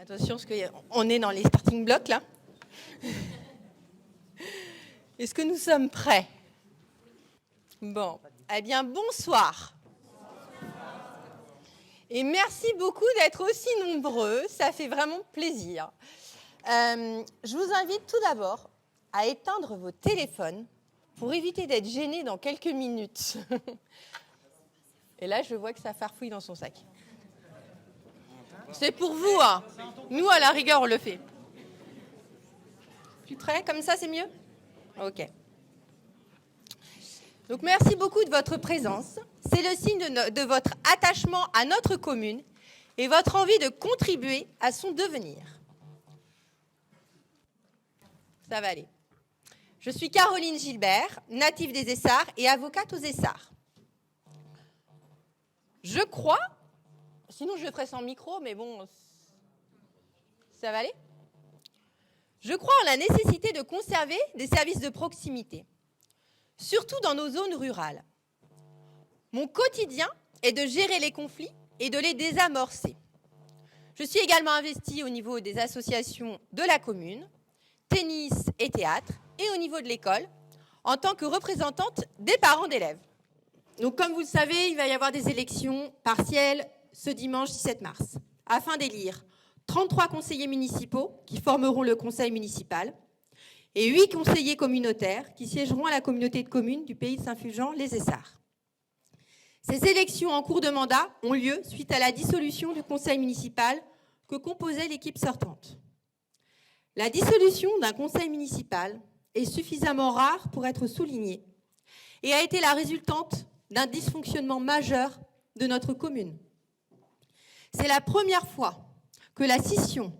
Attention, parce qu'on est dans les starting blocks, là. Est-ce que nous sommes prêts? Bon, eh bien, bonsoir. Et merci beaucoup d'être aussi nombreux, ça fait vraiment plaisir. Je vous invite tout d'abord à éteindre vos téléphones pour éviter d'être gênés dans quelques minutes. Et là, je vois que ça farfouille dans son sac. C'est pour vous, hein. Nous, à la rigueur, on le fait. Tu es prêt? Comme ça, c'est mieux? Ok. Donc, merci beaucoup de votre présence. C'est le signe de votre attachement à notre commune et votre envie de contribuer à son devenir. Ça va aller. Je suis Caroline Gilbert, native des Essarts et avocate aux Essarts. Je crois, sinon je le ferai sans micro, mais bon, ça va aller. Je crois en la nécessité de conserver des services de proximité, surtout dans nos zones rurales. Mon quotidien est de gérer les conflits et de les désamorcer. Je suis également investie au niveau des associations de la commune, tennis et théâtre, et au niveau de l'école, en tant que représentante des parents d'élèves. Donc, comme vous le savez, il va y avoir des élections partielles ce dimanche 17 mars, afin d'élire 33 conseillers municipaux qui formeront le conseil municipal et 8 conseillers communautaires qui siégeront à la communauté de communes du pays de Saint-Fulgent, les Essarts. Ces élections en cours de mandat ont lieu suite à la dissolution du conseil municipal que composait l'équipe sortante. La dissolution d'un conseil municipal est suffisamment rare pour être soulignée et a été la résultante d'un dysfonctionnement majeur de notre commune. C'est la première fois que la scission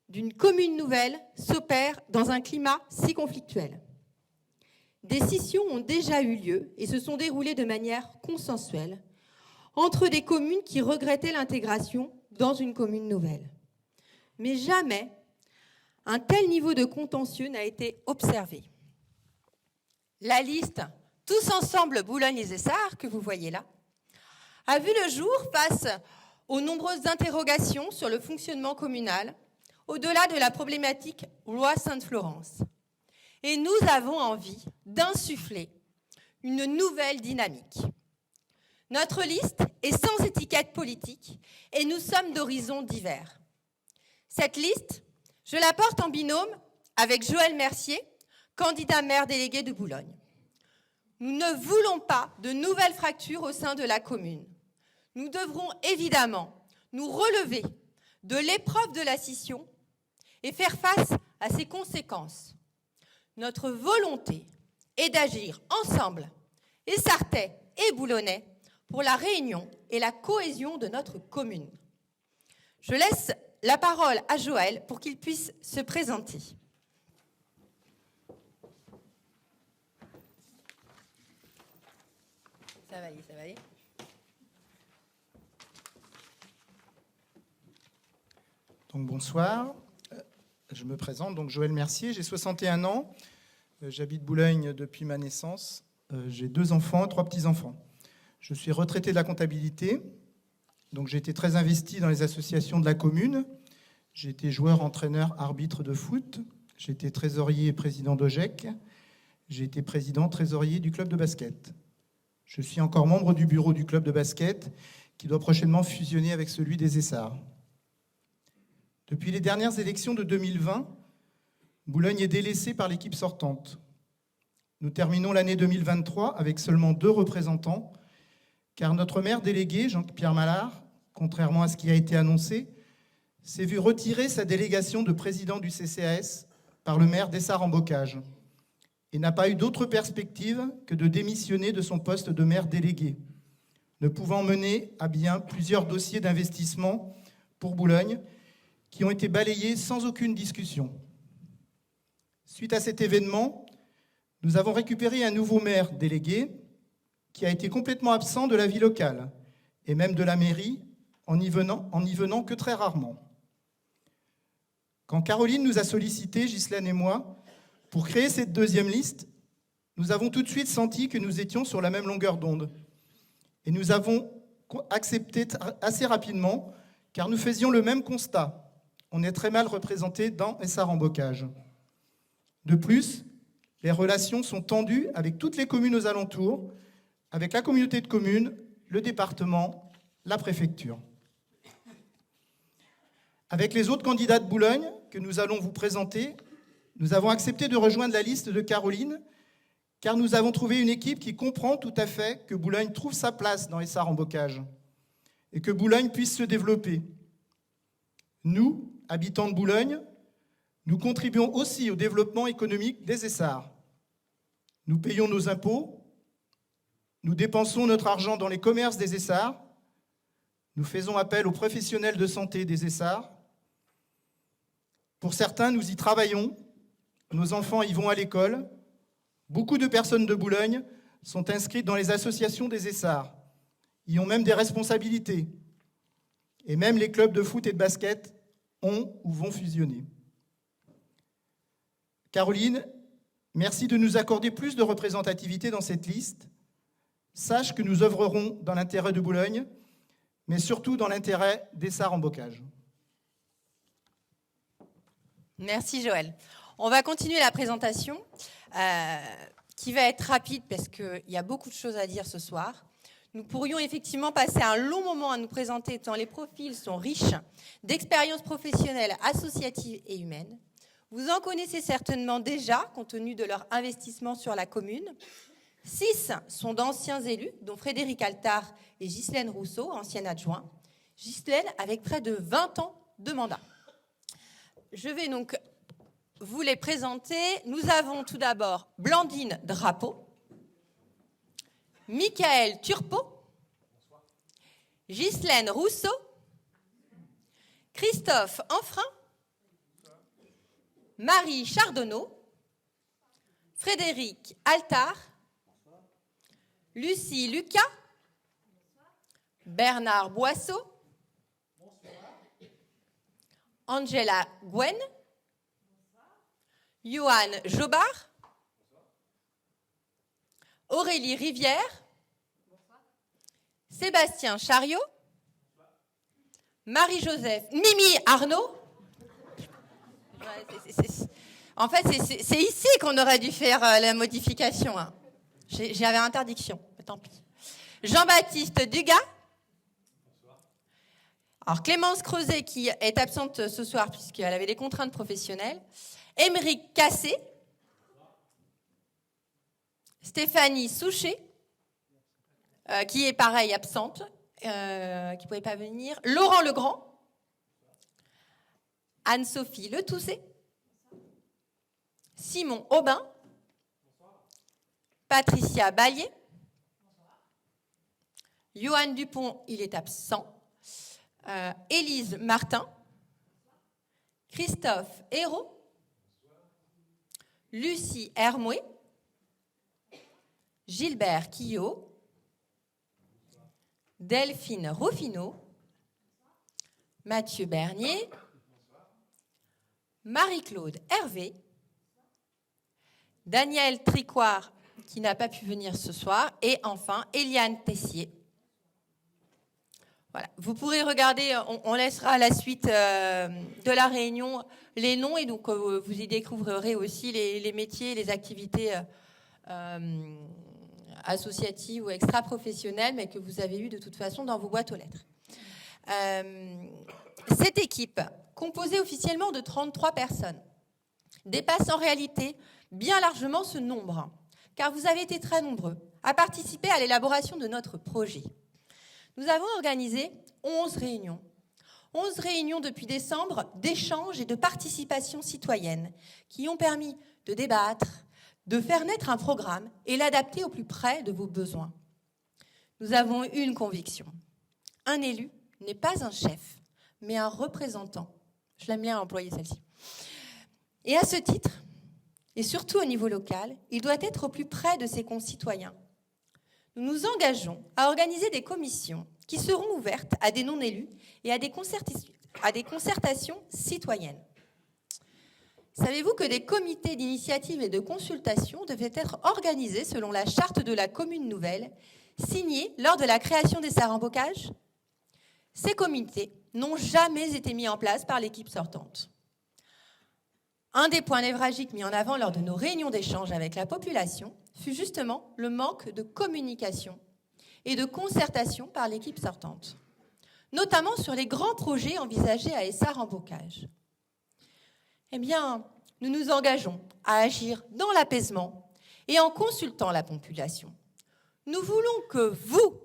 d'une commune nouvelle s'opère dans un climat si conflictuel. Des scissions ont déjà eu lieu et se sont déroulées de manière consensuelle entre des communes qui regrettaient l'intégration dans une commune nouvelle. Mais jamais un tel niveau de contentieux n'a été observé. La liste « Tous ensemble Boulogne-les-Essarts » que vous voyez là a vu le jour face aux nombreuses interrogations sur le fonctionnement communal au-delà de la problématique loi Sainte-Florence. Et nous avons envie d'insuffler une nouvelle dynamique. Notre liste est sans étiquette politique et nous sommes d'horizons divers. Cette liste, je la porte en binôme avec Joël Mercier, candidat maire délégué de Boulogne. Nous ne voulons pas de nouvelles fractures au sein de la commune. Nous devrons évidemment nous relever de l'épreuve de la scission et faire face à ses conséquences. Notre volonté est d'agir ensemble, Essartais et Boulonnais, pour la réunion et la cohésion de notre commune. Je laisse la parole à Joël pour qu'il puisse se présenter. Ça va aller, ça va aller. Donc bonsoir, je me présente, donc Joël Mercier, j'ai 61 ans, j'habite Boulogne depuis ma naissance, j'ai 2 enfants, 3 petits-enfants. Je suis retraité de la comptabilité, donc j'ai été très investi dans les associations de la commune. J'ai été joueur, entraîneur, arbitre de foot. J'ai été trésorier et président d'OGEC. J'ai été président, trésorier du club de basket. Je suis encore membre du bureau du club de basket qui doit prochainement fusionner avec celui des Essarts. Depuis les dernières élections de 2020, Boulogne est délaissée par l'équipe sortante. Nous terminons l'année 2023 avec seulement 2 représentants, car notre maire délégué, Jean-Pierre Mallard, contrairement à ce qui a été annoncé, s'est vu retirer sa délégation de président du CCAS par le maire d'Essarts-en-Bocage et n'a pas eu d'autre perspective que de démissionner de son poste de maire délégué, ne pouvant mener à bien plusieurs dossiers d'investissement pour Boulogne qui ont été balayés sans aucune discussion. Suite à cet événement, nous avons récupéré un nouveau maire délégué qui a été complètement absent de la vie locale et même de la mairie en n'y venant que très rarement. Quand Caroline nous a sollicité, Ghislaine et moi, pour créer cette 2e liste, nous avons tout de suite senti que nous étions sur la même longueur d'onde. Et nous avons accepté assez rapidement, car nous faisions le même constat. on est très mal représenté dans Essarts en Bocage. De plus, les relations sont tendues avec toutes les communes aux alentours, avec la communauté de communes, le département, la préfecture. Avec les autres candidats de Boulogne que nous allons vous présenter, nous avons accepté de rejoindre la liste de Caroline, car nous avons trouvé une équipe qui comprend tout à fait que Boulogne trouve sa place dans Essarts en Bocage et que Boulogne puisse se développer. Nous, habitants de Boulogne, nous contribuons aussi au développement économique des Essarts. Nous payons nos impôts, nous dépensons notre argent dans les commerces des Essarts, nous faisons appel aux professionnels de santé des Essarts. Pour certains, nous y travaillons, nos enfants y vont à l'école. Beaucoup de personnes de Boulogne sont inscrites dans les associations des Essarts, y ont même des responsabilités. Et même les clubs de foot et de basket ont ou vont fusionner. Caroline, merci de nous accorder plus de représentativité dans cette liste. Sache que nous œuvrerons dans l'intérêt de Boulogne, mais surtout dans l'intérêt d'Essarts en Bocage. Merci Joël. On va continuer la présentation qui va être rapide parce qu'il y a beaucoup de choses à dire ce soir. Nous pourrions effectivement passer un long moment à nous présenter tant les profils sont riches d'expériences professionnelles, associatives et humaines. Vous en connaissez certainement déjà compte tenu de leur investissement sur la commune. 6 sont d'anciens élus, dont Frédéric Altard et Ghislaine Rousseau, ancienne adjointe. Ghislaine avec près de 20 ans de mandat. Je vais donc vous les présenter. Nous avons tout d'abord Blandine Drapeau, Michael Turpot, Ghislaine Rousseau, Christophe Enfrin, Marie Chardonneau, Frédéric Altard, Lucie Lucas, Bernard Boisseau, Angela Gwen, Johan Jobard, Aurélie Rivière, Sébastien Chariot, Marie-Joseph, Mimi Arnaud. En fait, c'est ici qu'on aurait dû faire la modification. Hein. J'avais interdiction, mais tant pis. Jean-Baptiste Dugas. Alors, Clémence Creuset, qui est absente ce soir puisqu'elle avait des contraintes professionnelles. Émeric Cassé. Stéphanie Souchet, qui est pareil, absente, qui ne pouvait pas venir. Laurent Legrand. Anne-Sophie Letoussé. Simon Aubin. Patricia Ballier. Johan Dupont, il est absent. Élise Martin. Christophe Hérault. Lucie Hermoué. Gilbert Quillot. Delphine Ruffineau. Mathieu Bernier. Marie-Claude Hervé. Daniel Tricoire, qui n'a pas pu venir ce soir. Et enfin, Eliane Tessier. Voilà. Vous pourrez regarder, on laissera à la suite de la réunion les noms et donc vous y découvrirez aussi les métiers, les activités associatives ou extra-professionnelles, mais que vous avez eues de toute façon dans vos boîtes aux lettres. Cette équipe, composée officiellement de 33 personnes, dépasse en réalité bien largement ce nombre, car vous avez été très nombreux à participer à l'élaboration de notre projet. Nous avons organisé 11 réunions. 11 réunions depuis décembre d'échanges et de participation citoyenne qui ont permis de débattre, de faire naître un programme et l'adapter au plus près de vos besoins. Nous avons eu une conviction. Un élu n'est pas un chef, mais un représentant. Je l'aime bien employer celle-ci. Et à ce titre, et surtout au niveau local, il doit être au plus près de ses concitoyens. Nous nous engageons à organiser des commissions qui seront ouvertes à des non-élus et à des concertations citoyennes. Savez-vous que des comités d'initiative et de consultation devaient être organisés selon la charte de la commune nouvelle, signée lors de la création des Essarts en Bocage ? Ces comités n'ont jamais été mis en place par l'équipe sortante. Un des points névralgiques mis en avant lors de nos réunions d'échange avec la population fut justement le manque de communication et de concertation par l'équipe sortante, notamment sur les grands projets envisagés à Essart-en-Bocage. Eh bien, nous nous engageons à agir dans l'apaisement et en consultant la population. Nous voulons que vous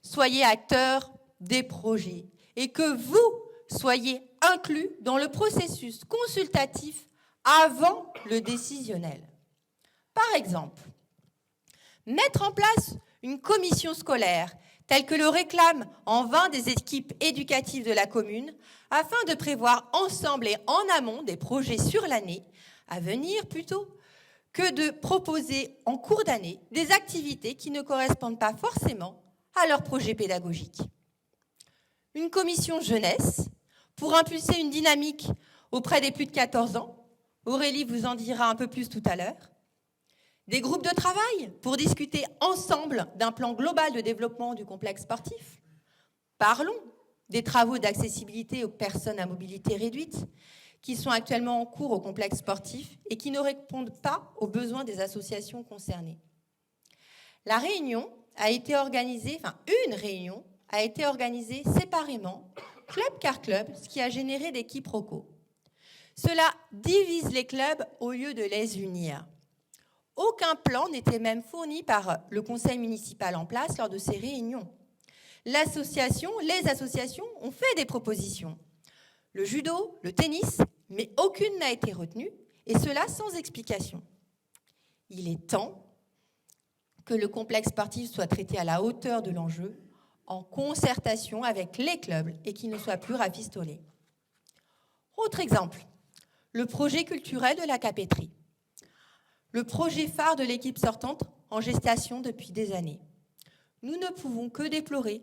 soyez acteurs des projets et que vous soyez inclus dans le processus consultatif avant le décisionnel. Par exemple, mettre en place une commission scolaire telle que le réclament en vain des équipes éducatives de la commune afin de prévoir ensemble et en amont des projets sur l'année à venir plutôt que de proposer en cours d'année des activités qui ne correspondent pas forcément à leur projet pédagogique. Une commission jeunesse pour impulser une dynamique auprès des plus de 14 ans. Aurélie vous en dira un peu plus tout à l'heure. Des groupes de travail pour discuter ensemble d'un plan global de développement du complexe sportif. Parlons des travaux d'accessibilité aux personnes à mobilité réduite qui sont actuellement en cours au complexe sportif et qui ne répondent pas aux besoins des associations concernées. Une réunion a été organisée séparément, club par club, ce qui a généré des quiproquos. Cela divise les clubs au lieu de les unir. Aucun plan n'était même fourni par le conseil municipal en place lors de ces réunions. Les associations ont fait des propositions. Le judo, le tennis, mais aucune n'a été retenue, et cela sans explication. Il est temps que le complexe sportif soit traité à la hauteur de l'enjeu, en concertation avec les clubs, et qu'il ne soit plus rafistolé. Autre exemple, le projet culturel de la Capétrie. Le projet phare de l'équipe sortante en gestation depuis des années. Nous ne pouvons que déplorer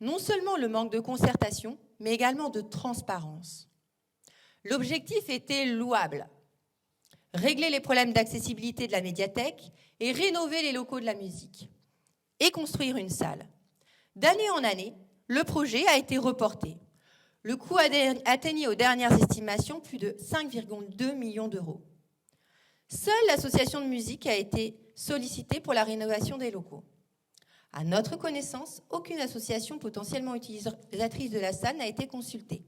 non seulement le manque de concertation, mais également de transparence. L'objectif était louable. Régler les problèmes d'accessibilité de la médiathèque et rénover les locaux de la musique. Et construire une salle. D'année en année, le projet a été reporté. Le coût atteignait aux dernières estimations plus de 5,2 millions d'euros. Seule l'association de musique a été sollicitée pour la rénovation des locaux. À notre connaissance, aucune association potentiellement utilisatrice de la salle n'a été consultée.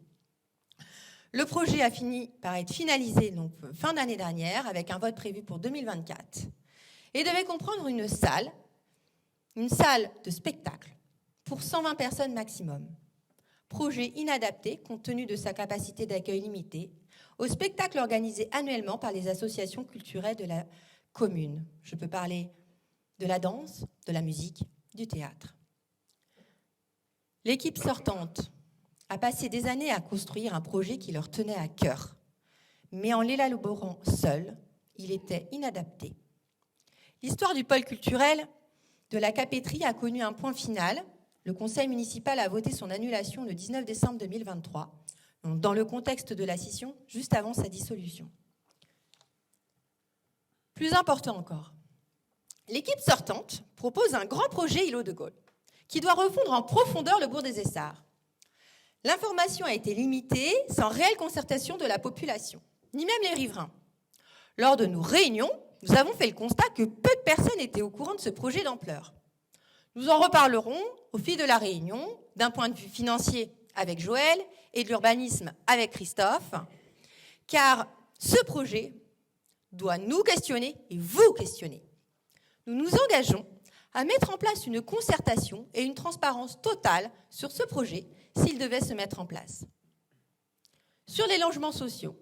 Le projet a fini par être finalisé donc, fin d'année dernière avec un vote prévu pour 2024 et devait comprendre une salle de spectacle pour 120 personnes maximum. Projet inadapté compte tenu de sa capacité d'accueil limitée aux spectacles organisés annuellement par les associations culturelles de la commune. Je peux parler de la danse, de la musique, du théâtre. L'équipe sortante a passé des années à construire un projet qui leur tenait à cœur, mais en l'élaborant seul, il était inadapté. L'histoire du pôle culturel de la Capétrie a connu un point final. Le conseil municipal a voté son annulation le 19 décembre 2023, dans le contexte de la scission, juste avant sa dissolution. Plus important encore, l'équipe sortante propose un grand projet îlot de Gaulle, qui doit refondre en profondeur le bourg des Essarts. L'information a été limitée, sans réelle concertation de la population, ni même les riverains. Lors de nos réunions, nous avons fait le constat que peu de personnes étaient au courant de ce projet d'ampleur. Nous en reparlerons au fil de la réunion, d'un point de vue financier avec Joël et de l'urbanisme avec Christophe, car ce projet doit nous questionner et vous questionner. Nous nous engageons à mettre en place une concertation et une transparence totale sur ce projet s'il devait se mettre en place. Sur les logements sociaux,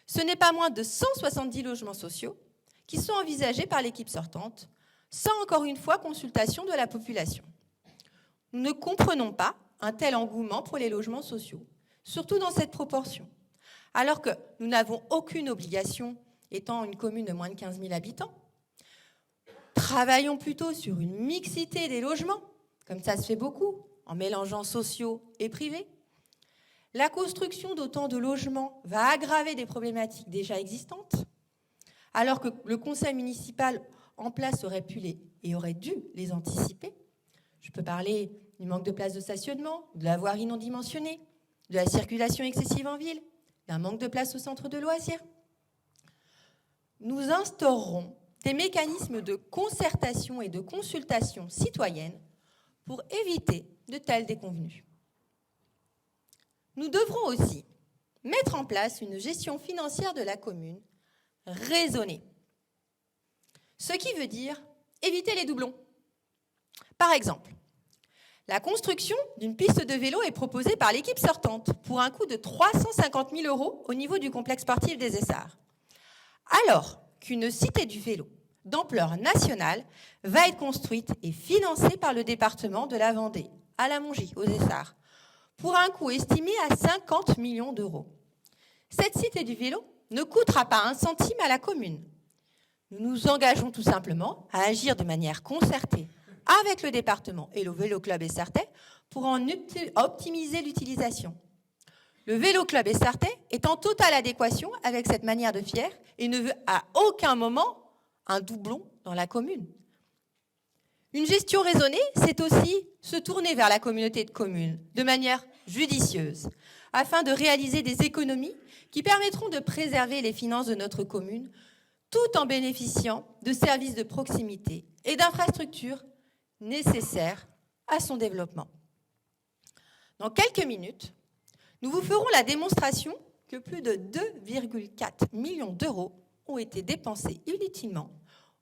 ce n'est pas moins de 170 logements sociaux qui sont envisagés par l'équipe sortante, sans encore une fois consultation de la population. Nous ne comprenons pas un tel engouement pour les logements sociaux, surtout dans cette proportion, alors que nous n'avons aucune obligation, étant une commune de moins de 15 000 habitants. Travaillons plutôt sur une mixité des logements, comme ça se fait beaucoup, en mélangeant sociaux et privés. La construction d'autant de logements va aggraver des problématiques déjà existantes, alors que le conseil municipal en place aurait pu et aurait dû les anticiper. Je peux parler du manque de places de stationnement, de la voirie non dimensionnée, de la circulation excessive en ville, d'un manque de place au centre de loisirs. Nous instaurerons des mécanismes de concertation et de consultation citoyenne pour éviter de telles déconvenues. Nous devrons aussi mettre en place une gestion financière de la commune raisonnée. Ce qui veut dire éviter les doublons. Par exemple, la construction d'une piste de vélo est proposée par l'équipe sortante pour un coût de 350 000 € au niveau du complexe sportif des Essarts. Alors qu'une cité du vélo d'ampleur nationale va être construite et financée par le département de la Vendée, à la Mongie, aux Essarts, pour un coût estimé à 50 millions d'euros. Cette cité du vélo ne coûtera pas un centime à la commune. Nous nous engageons tout simplement à agir de manière concertée avec le département et le Vélo Club Essartais pour en optimiser l'utilisation. Le Vélo Club Essartais est en totale adéquation avec cette manière de faire et ne veut à aucun moment un doublon dans la commune. Une gestion raisonnée, c'est aussi se tourner vers la communauté de communes de manière judicieuse, afin de réaliser des économies qui permettront de préserver les finances de notre commune, tout en bénéficiant de services de proximité et d'infrastructures nécessaires à son développement. Dans quelques minutes, nous vous ferons la démonstration que plus de 2,4 millions d'euros ont été dépensés inutilement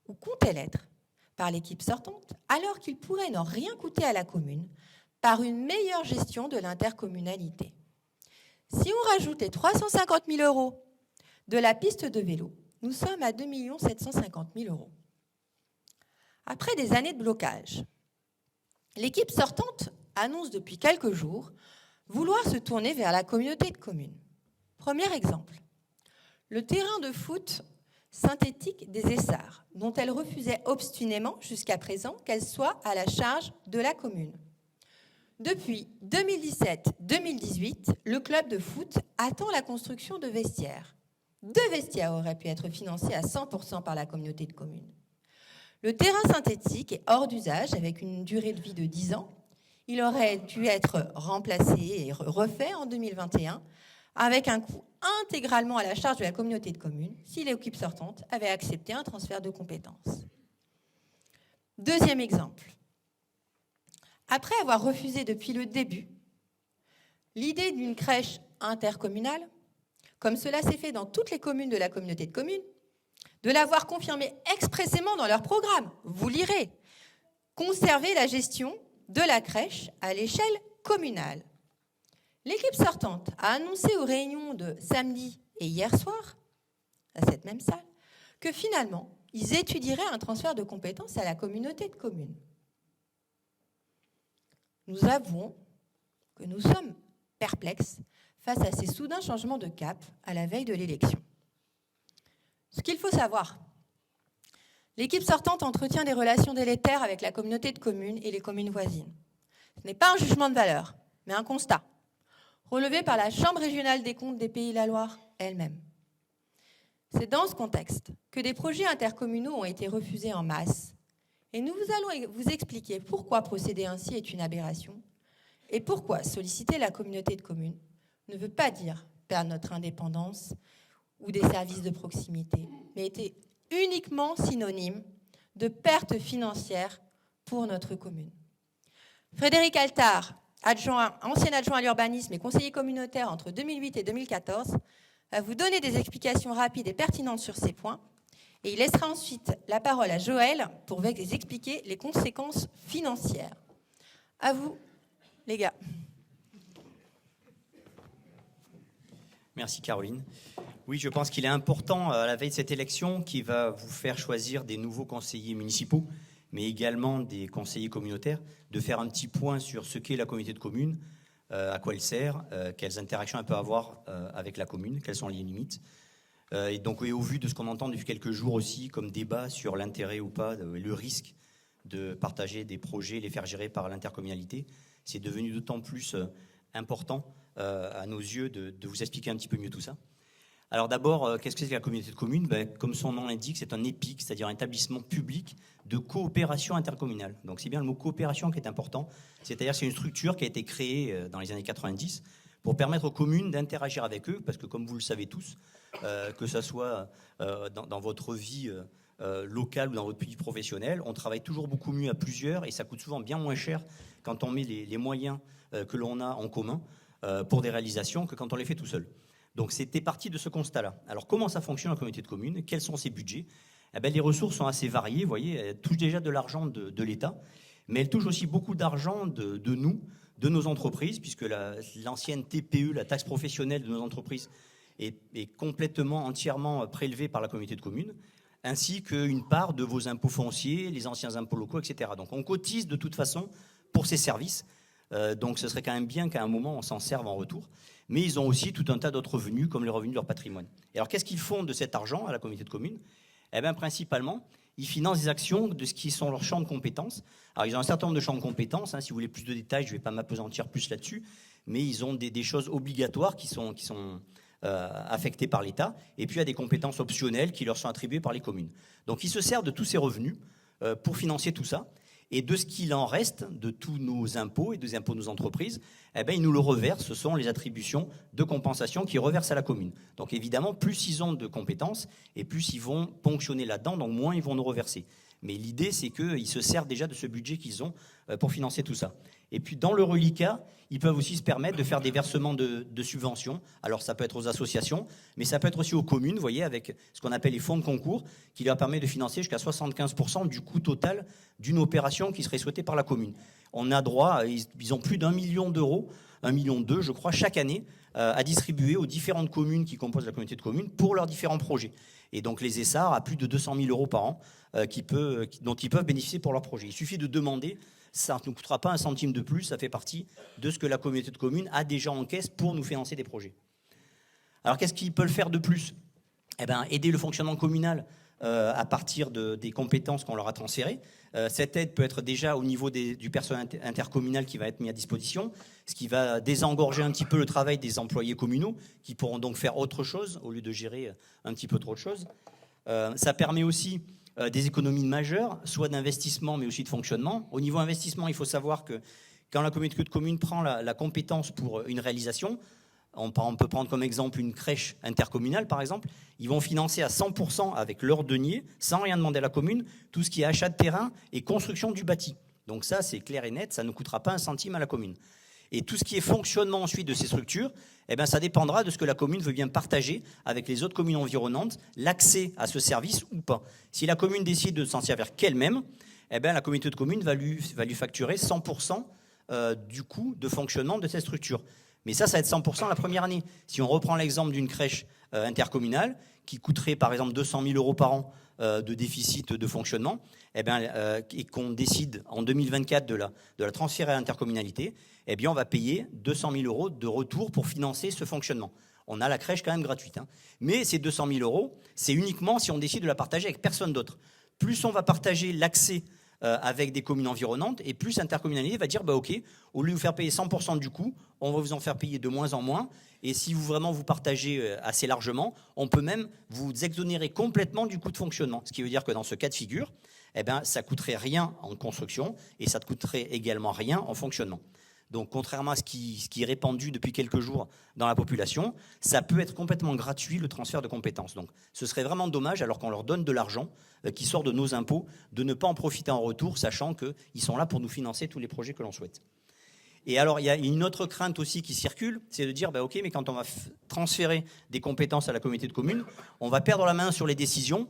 ou comptaient l'être par l'équipe sortante, alors qu'ils pourraient n'en rien coûter à la commune par une meilleure gestion de l'intercommunalité. Si on rajoute les 350 000 € de la piste de vélo, nous sommes à 2 750 000 €. Après des années de blocage, l'équipe sortante annonce depuis quelques jours vouloir se tourner vers la communauté de communes. Premier exemple, le terrain de foot synthétique des Essarts, dont elle refusait obstinément jusqu'à présent qu'elle soit à la charge de la commune. Depuis 2017-2018, le club de foot attend la construction de vestiaires. 2 vestiaires auraient pu être financés à 100% par la communauté de communes. Le terrain synthétique est hors d'usage avec une durée de vie de 10 ans. Il aurait dû être remplacé et refait en 2021 avec un coût intégralement à la charge de la communauté de communes si l'équipe sortante avait accepté un transfert de compétences. Deuxième exemple. Après avoir refusé depuis le début l'idée d'une crèche intercommunale, comme cela s'est fait dans toutes les communes de la communauté de communes, de l'avoir confirmé expressément dans leur programme, vous lirez, conserver la gestion de la crèche à l'échelle communale. L'équipe sortante a annoncé aux réunions de samedi et hier soir, à cette même salle, que finalement, ils étudieraient un transfert de compétences à la communauté de communes. Nous avouons que nous sommes perplexes face à ces soudains changements de cap à la veille de l'élection. Ce qu'il faut savoir, l'équipe sortante entretient des relations délétères avec la communauté de communes et les communes voisines. Ce n'est pas un jugement de valeur, mais un constat, relevé par la Chambre régionale des comptes des Pays de la Loire elle-même. C'est dans ce contexte que des projets intercommunaux ont été refusés en masse. Et nous allons vous expliquer pourquoi procéder ainsi est une aberration et pourquoi solliciter la communauté de communes ne veut pas dire perdre notre indépendance ou des services de proximité, mais était uniquement synonyme de perte financière pour notre commune. Frédéric Altard, ancien adjoint à l'urbanisme et conseiller communautaire entre 2008 et 2014, va vous donner des explications rapides et pertinentes sur ces points. Et il laissera ensuite la parole à Joël pour vous expliquer les conséquences financières. À vous, les gars. Merci Caroline. Oui, je pense qu'il est important, à la veille de cette élection, qui va vous faire choisir des nouveaux conseillers municipaux, mais également des conseillers communautaires, de faire un petit point sur ce qu'est la communauté de communes, à quoi elle sert, quelles interactions elle peut avoir avec la commune, quelles sont les limites. Et donc, au vu de ce qu'on entend depuis quelques jours aussi, comme débat sur l'intérêt ou pas, le risque de partager des projets, les faire gérer par l'intercommunalité, c'est devenu d'autant plus important à nos yeux de vous expliquer un petit peu mieux tout ça. Alors d'abord, qu'est-ce que c'est que la communauté de communes ? Comme son nom l'indique, c'est un EPIC, c'est-à-dire un établissement public de coopération intercommunale. Donc c'est bien le mot coopération qui est important, c'est-à-dire que c'est une structure qui a été créée dans les années 90 pour permettre aux communes d'interagir avec eux, parce que comme vous le savez tous, que ce soit dans votre vie locale ou dans votre vie professionnelle, on travaille toujours beaucoup mieux à plusieurs et ça coûte souvent bien moins cher quand on met les moyens que l'on a en commun pour des réalisations que quand on les fait tout seul. Donc c'était parti de ce constat-là. Alors comment ça fonctionne en communauté de communes? Quels sont ses budgets? Eh bien, les ressources sont assez variées, vous voyez, elles touchent déjà de l'argent de l'État, mais elles touchent aussi beaucoup d'argent de nous, de nos entreprises, puisque l'ancienne TPE, la taxe professionnelle de nos entreprises, est complètement, entièrement prélevée par la communauté de communes, ainsi qu'une part de vos impôts fonciers, les anciens impôts locaux, etc. Donc on cotise de toute façon pour ces services, donc ce serait quand même bien qu'à un moment on s'en serve en retour. Mais ils ont aussi tout un tas d'autres revenus, comme les revenus de leur patrimoine. Et alors qu'est-ce qu'ils font de cet argent à la communauté de communes? Eh bien, principalement, ils financent des actions de ce qui sont leurs champs de compétences. Alors, ils ont un certain nombre de champs de compétences. Si vous voulez plus de détails, je ne vais pas m'appesantir plus là-dessus. Mais ils ont des choses obligatoires qui sont affectées par l'État. Et puis, il y a des compétences optionnelles qui leur sont attribuées par les communes. Donc, ils se servent de tous ces revenus pour financer tout ça. Et de ce qu'il en reste, de tous nos impôts et des impôts de nos entreprises, eh bien, ils nous le reversent. Ce sont les attributions de compensation qu'ils reversent à la commune. Donc évidemment, plus ils ont de compétences et plus ils vont ponctionner là-dedans, donc moins ils vont nous reverser. Mais l'idée, c'est qu'ils se servent déjà de ce budget qu'ils ont pour financer tout ça. Et puis dans le reliquat, ils peuvent aussi se permettre de faire des versements de subventions. Alors ça peut être aux associations, mais ça peut être aussi aux communes, vous voyez, avec ce qu'on appelle les fonds de concours, qui leur permet de financer jusqu'à 75% du coût total d'une opération qui serait souhaitée par la commune. On a droit, ils ont plus d'1 million d'euros, 1,2 million je crois, chaque année, à distribuer aux différentes communes qui composent la communauté de communes pour leurs différents projets. Et donc les ESSAR a plus de 200 000 euros par an dont ils peuvent bénéficier pour leurs projets. Il suffit de demander, ça ne nous coûtera pas un centime de plus, ça fait partie de ce que la communauté de communes a déjà en caisse pour nous financer des projets. Alors qu'est-ce qu'ils peuvent faire de plus? Eh bien, aider le fonctionnement communal à partir des compétences qu'on leur a transférées. Cette aide peut être déjà au niveau du personnel intercommunal qui va être mis à disposition, ce qui va désengorger un petit peu le travail des employés communaux, qui pourront donc faire autre chose au lieu de gérer un petit peu trop de choses. Ça permet aussi des économies majeures, soit d'investissement mais aussi de fonctionnement. Au niveau investissement, il faut savoir que quand la communauté de communes prend la compétence pour une réalisation, on peut prendre comme exemple une crèche intercommunale, par exemple. Ils vont financer à 100% avec leur denier, sans rien demander à la commune, tout ce qui est achat de terrain et construction du bâti. Donc ça, c'est clair et net, ça ne coûtera pas un centime à la commune. Et tout ce qui est fonctionnement ensuite de ces structures, eh bien, ça dépendra de ce que la commune veut bien partager avec les autres communes environnantes, l'accès à ce service ou pas. Si la commune décide de s'en servir qu'elle-même, eh bien, la communauté de communes va lui facturer 100% du coût de fonctionnement de cette structure. Mais ça va être 100% la première année. Si on reprend l'exemple d'une crèche intercommunale qui coûterait par exemple 200 000 euros par an de déficit de fonctionnement, eh bien, et qu'on décide en 2024 de la transférer à l'intercommunalité, eh bien, on va payer 200 000 euros de retour pour financer ce fonctionnement. On a la crèche quand même gratuite. Mais ces 200 000 euros, c'est uniquement si on décide de la partager avec personne d'autre. Plus on va partager l'accès avec des communes environnantes, et plus l'intercommunalité va dire, OK, au lieu de vous faire payer 100% du coût, on va vous en faire payer de moins en moins, et si vous vraiment vous partagez assez largement, on peut même vous exonérer complètement du coût de fonctionnement. Ce qui veut dire que dans ce cas de figure, eh ben, ça ne coûterait rien en construction, et ça ne coûterait également rien en fonctionnement. Donc, contrairement à ce qui est répandu depuis quelques jours dans la population, ça peut être complètement gratuit, le transfert de compétences. Donc, ce serait vraiment dommage, alors qu'on leur donne de l'argent qui sort de nos impôts, de ne pas en profiter en retour, sachant qu'ils sont là pour nous financer tous les projets que l'on souhaite. Et alors, il y a une autre crainte aussi qui circule, c'est de dire, OK, mais quand on va transférer des compétences à la communauté de communes, on va perdre la main sur les décisions,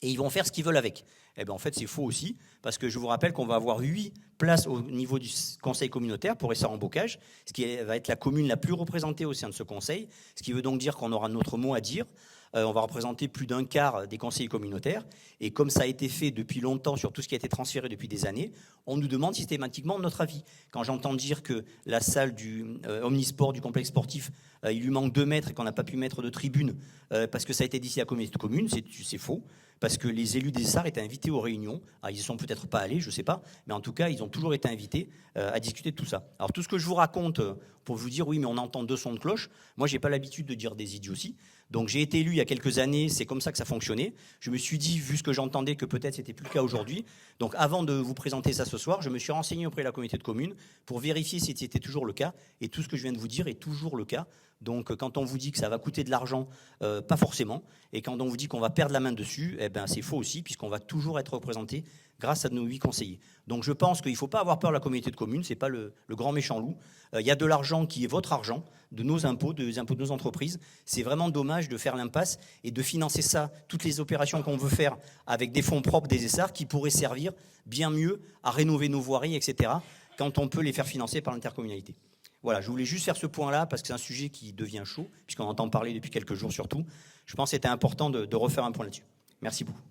et ils vont faire ce qu'ils veulent avec. Eh bien, en fait, c'est faux aussi, parce que je vous rappelle qu'on va avoir 8 places au niveau du conseil communautaire pour Essart-en-Bocage, ce qui va être la commune la plus représentée au sein de ce conseil, ce qui veut donc dire qu'on aura notre mot à dire. On va représenter plus d'un quart des conseillers communautaires, et comme ça a été fait depuis longtemps sur tout ce qui a été transféré depuis des années, on nous demande systématiquement notre avis. Quand j'entends dire que la salle du omnisport, du complexe sportif, il lui manque 2 mètres et qu'on n'a pas pu mettre de tribune parce que ça a été décidé à la communauté de communes, c'est faux. Parce que les élus des Essarts étaient invités aux réunions. Alors, ils ne sont peut-être pas allés, je ne sais pas, mais en tout cas, ils ont toujours été invités à discuter de tout ça. Alors, tout ce que je vous raconte pour vous dire, oui, mais on entend 2 sons de cloche, moi, je n'ai pas l'habitude de dire des idioties. Donc j'ai été élu il y a quelques années, c'est comme ça que ça fonctionnait. Je me suis dit, vu ce que j'entendais, que peut-être c'était plus le cas aujourd'hui. Donc avant de vous présenter ça ce soir, je me suis renseigné auprès de la communauté de communes pour vérifier si c'était toujours le cas. Et tout ce que je viens de vous dire est toujours le cas. Donc quand on vous dit que ça va coûter de l'argent, pas forcément. Et quand on vous dit qu'on va perdre la main dessus, eh ben, c'est faux aussi, puisqu'on va toujours être représenté grâce à nos 8 conseillers. Donc je pense qu'il ne faut pas avoir peur de la communauté de communes, ce n'est pas le grand méchant loup. Il y a de l'argent qui est votre argent, de nos impôts, des impôts de nos entreprises. C'est vraiment dommage de faire l'impasse et de financer ça, toutes les opérations qu'on veut faire avec des fonds propres des ESSAR qui pourraient servir bien mieux à rénover nos voiries, etc., quand on peut les faire financer par l'intercommunalité. Voilà, je voulais juste faire ce point-là parce que c'est un sujet qui devient chaud, puisqu'on entend parler depuis quelques jours surtout. Je pense que c'était important de refaire un point là-dessus. Merci beaucoup.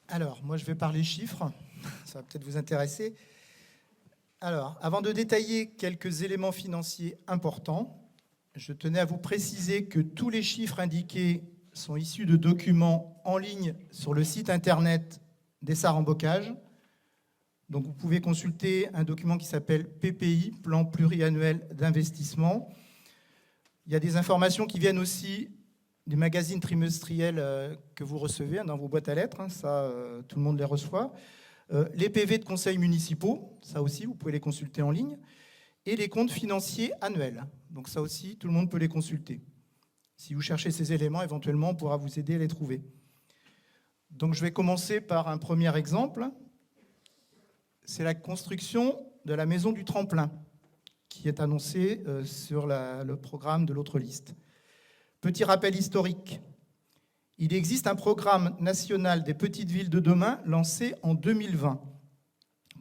Alors, moi je vais parler chiffres, ça va peut-être vous intéresser. Alors, avant de détailler quelques éléments financiers importants, je tenais à vous préciser que tous les chiffres indiqués sont issus de documents en ligne sur le site internet d'Essar en Bocage. Donc vous pouvez consulter un document qui s'appelle PPI, Plan pluriannuel d'investissement. Il y a des informations qui viennent aussi des magazines trimestriels que vous recevez dans vos boîtes à lettres, ça tout le monde les reçoit. Les PV de conseils municipaux, ça aussi vous pouvez les consulter en ligne. Et les comptes financiers annuels, donc ça aussi tout le monde peut les consulter. Si vous cherchez ces éléments, éventuellement on pourra vous aider à les trouver. Donc je vais commencer par un premier exemple. C'est la construction de la maison du tremplin qui est annoncée sur le programme de l'autre liste. Petit rappel historique. Il existe un programme national des petites villes de demain lancé en 2020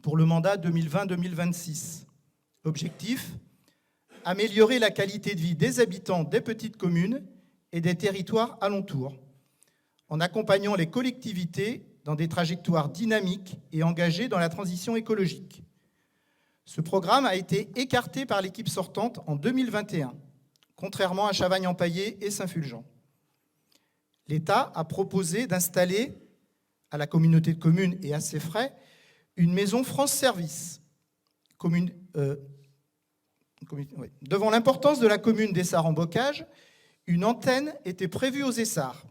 pour le mandat 2020-2026. Objectif : améliorer la qualité de vie des habitants des petites communes et des territoires alentours, en accompagnant les collectivités dans des trajectoires dynamiques et engagées dans la transition écologique. Ce programme a été écarté par l'équipe sortante en 2021, contrairement à Chavagne-en-Paillé et Saint-Fulgent. L'État a proposé d'installer à la communauté de communes et à ses frais une maison France Service. Devant l'importance de la commune d'Essar en Bocage, une antenne était prévue aux Essars.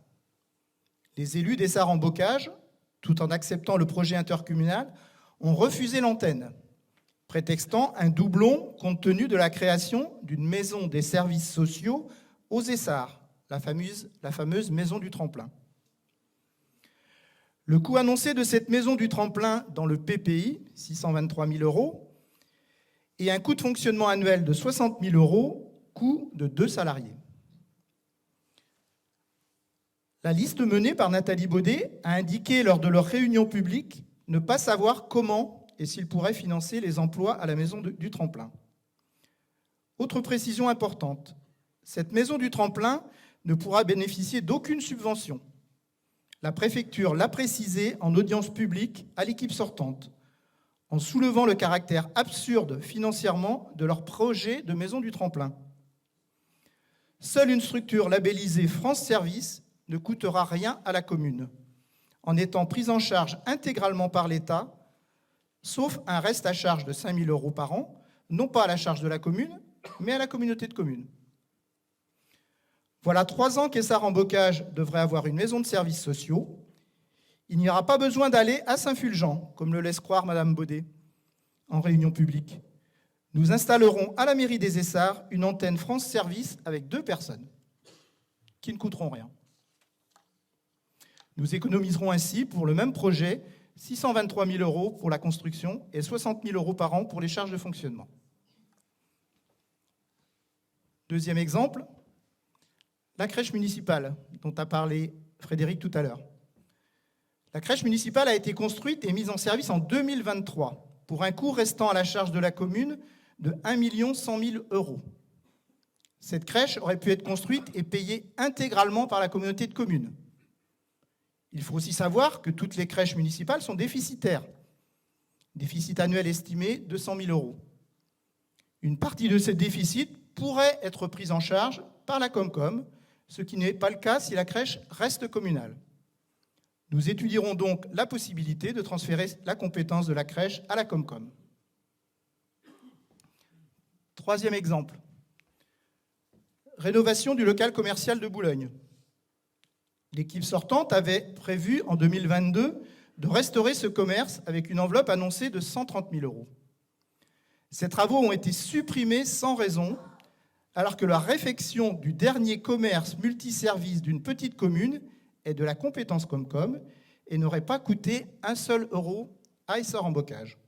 Les élus d'Essar en Bocage, tout en acceptant le projet intercommunal, ont refusé l'antenne, prétextant un doublon compte tenu de la création d'une maison des services sociaux aux Essars, la fameuse maison du tremplin. Le coût annoncé de cette maison du tremplin dans le PPI, 623 000 €, et un coût de fonctionnement annuel de 60 000 €, coût de 2 salariés. La liste menée par Nathalie Baudet a indiqué lors de leur réunion publique ne pas savoir comment et s'ils pourraient financer les emplois à la maison du tremplin. Autre précision importante, cette maison du tremplin ne pourra bénéficier d'aucune subvention. La préfecture l'a précisé en audience publique à l'équipe sortante, en soulevant le caractère absurde financièrement de leur projet de maison du tremplin. Seule une structure labellisée France Service ne coûtera rien à la commune, en étant prise en charge intégralement par l'État, sauf un reste à charge de 5 000 € par an, non pas à la charge de la commune, mais à la communauté de communes. Voilà 3 ans qu'Essar en Bocage devrait avoir une maison de services sociaux. Il n'y aura pas besoin d'aller à Saint-Fulgent, comme le laisse croire Madame Baudet, en réunion publique. Nous installerons à la mairie des Essars une antenne France Service avec 2 personnes, qui ne coûteront rien. Nous économiserons ainsi, pour le même projet, 623 000 € pour la construction et 60 000 € par an pour les charges de fonctionnement. Deuxième exemple, la crèche municipale, dont a parlé Frédéric tout à l'heure. La crèche municipale a été construite et mise en service en 2023, pour un coût restant à la charge de la commune de 1 100 000 €. Cette crèche aurait pu être construite et payée intégralement par la communauté de communes. Il faut aussi savoir que toutes les crèches municipales sont déficitaires. Déficit annuel estimé 200 000 €. Une partie de ce déficit pourrait être prise en charge par la Comcom, ce qui n'est pas le cas si la crèche reste communale. Nous étudierons donc la possibilité de transférer la compétence de la crèche à la Comcom. Troisième exemple. Rénovation du local commercial de Boulogne. L'équipe sortante avait prévu en 2022 de restaurer ce commerce avec une enveloppe annoncée de 130 000 €. Ces travaux ont été supprimés sans raison, alors que la réfection du dernier commerce multiservice d'une petite commune est de la compétence Comcom et n'aurait pas coûté un seul euro à Essar-en-Bocage.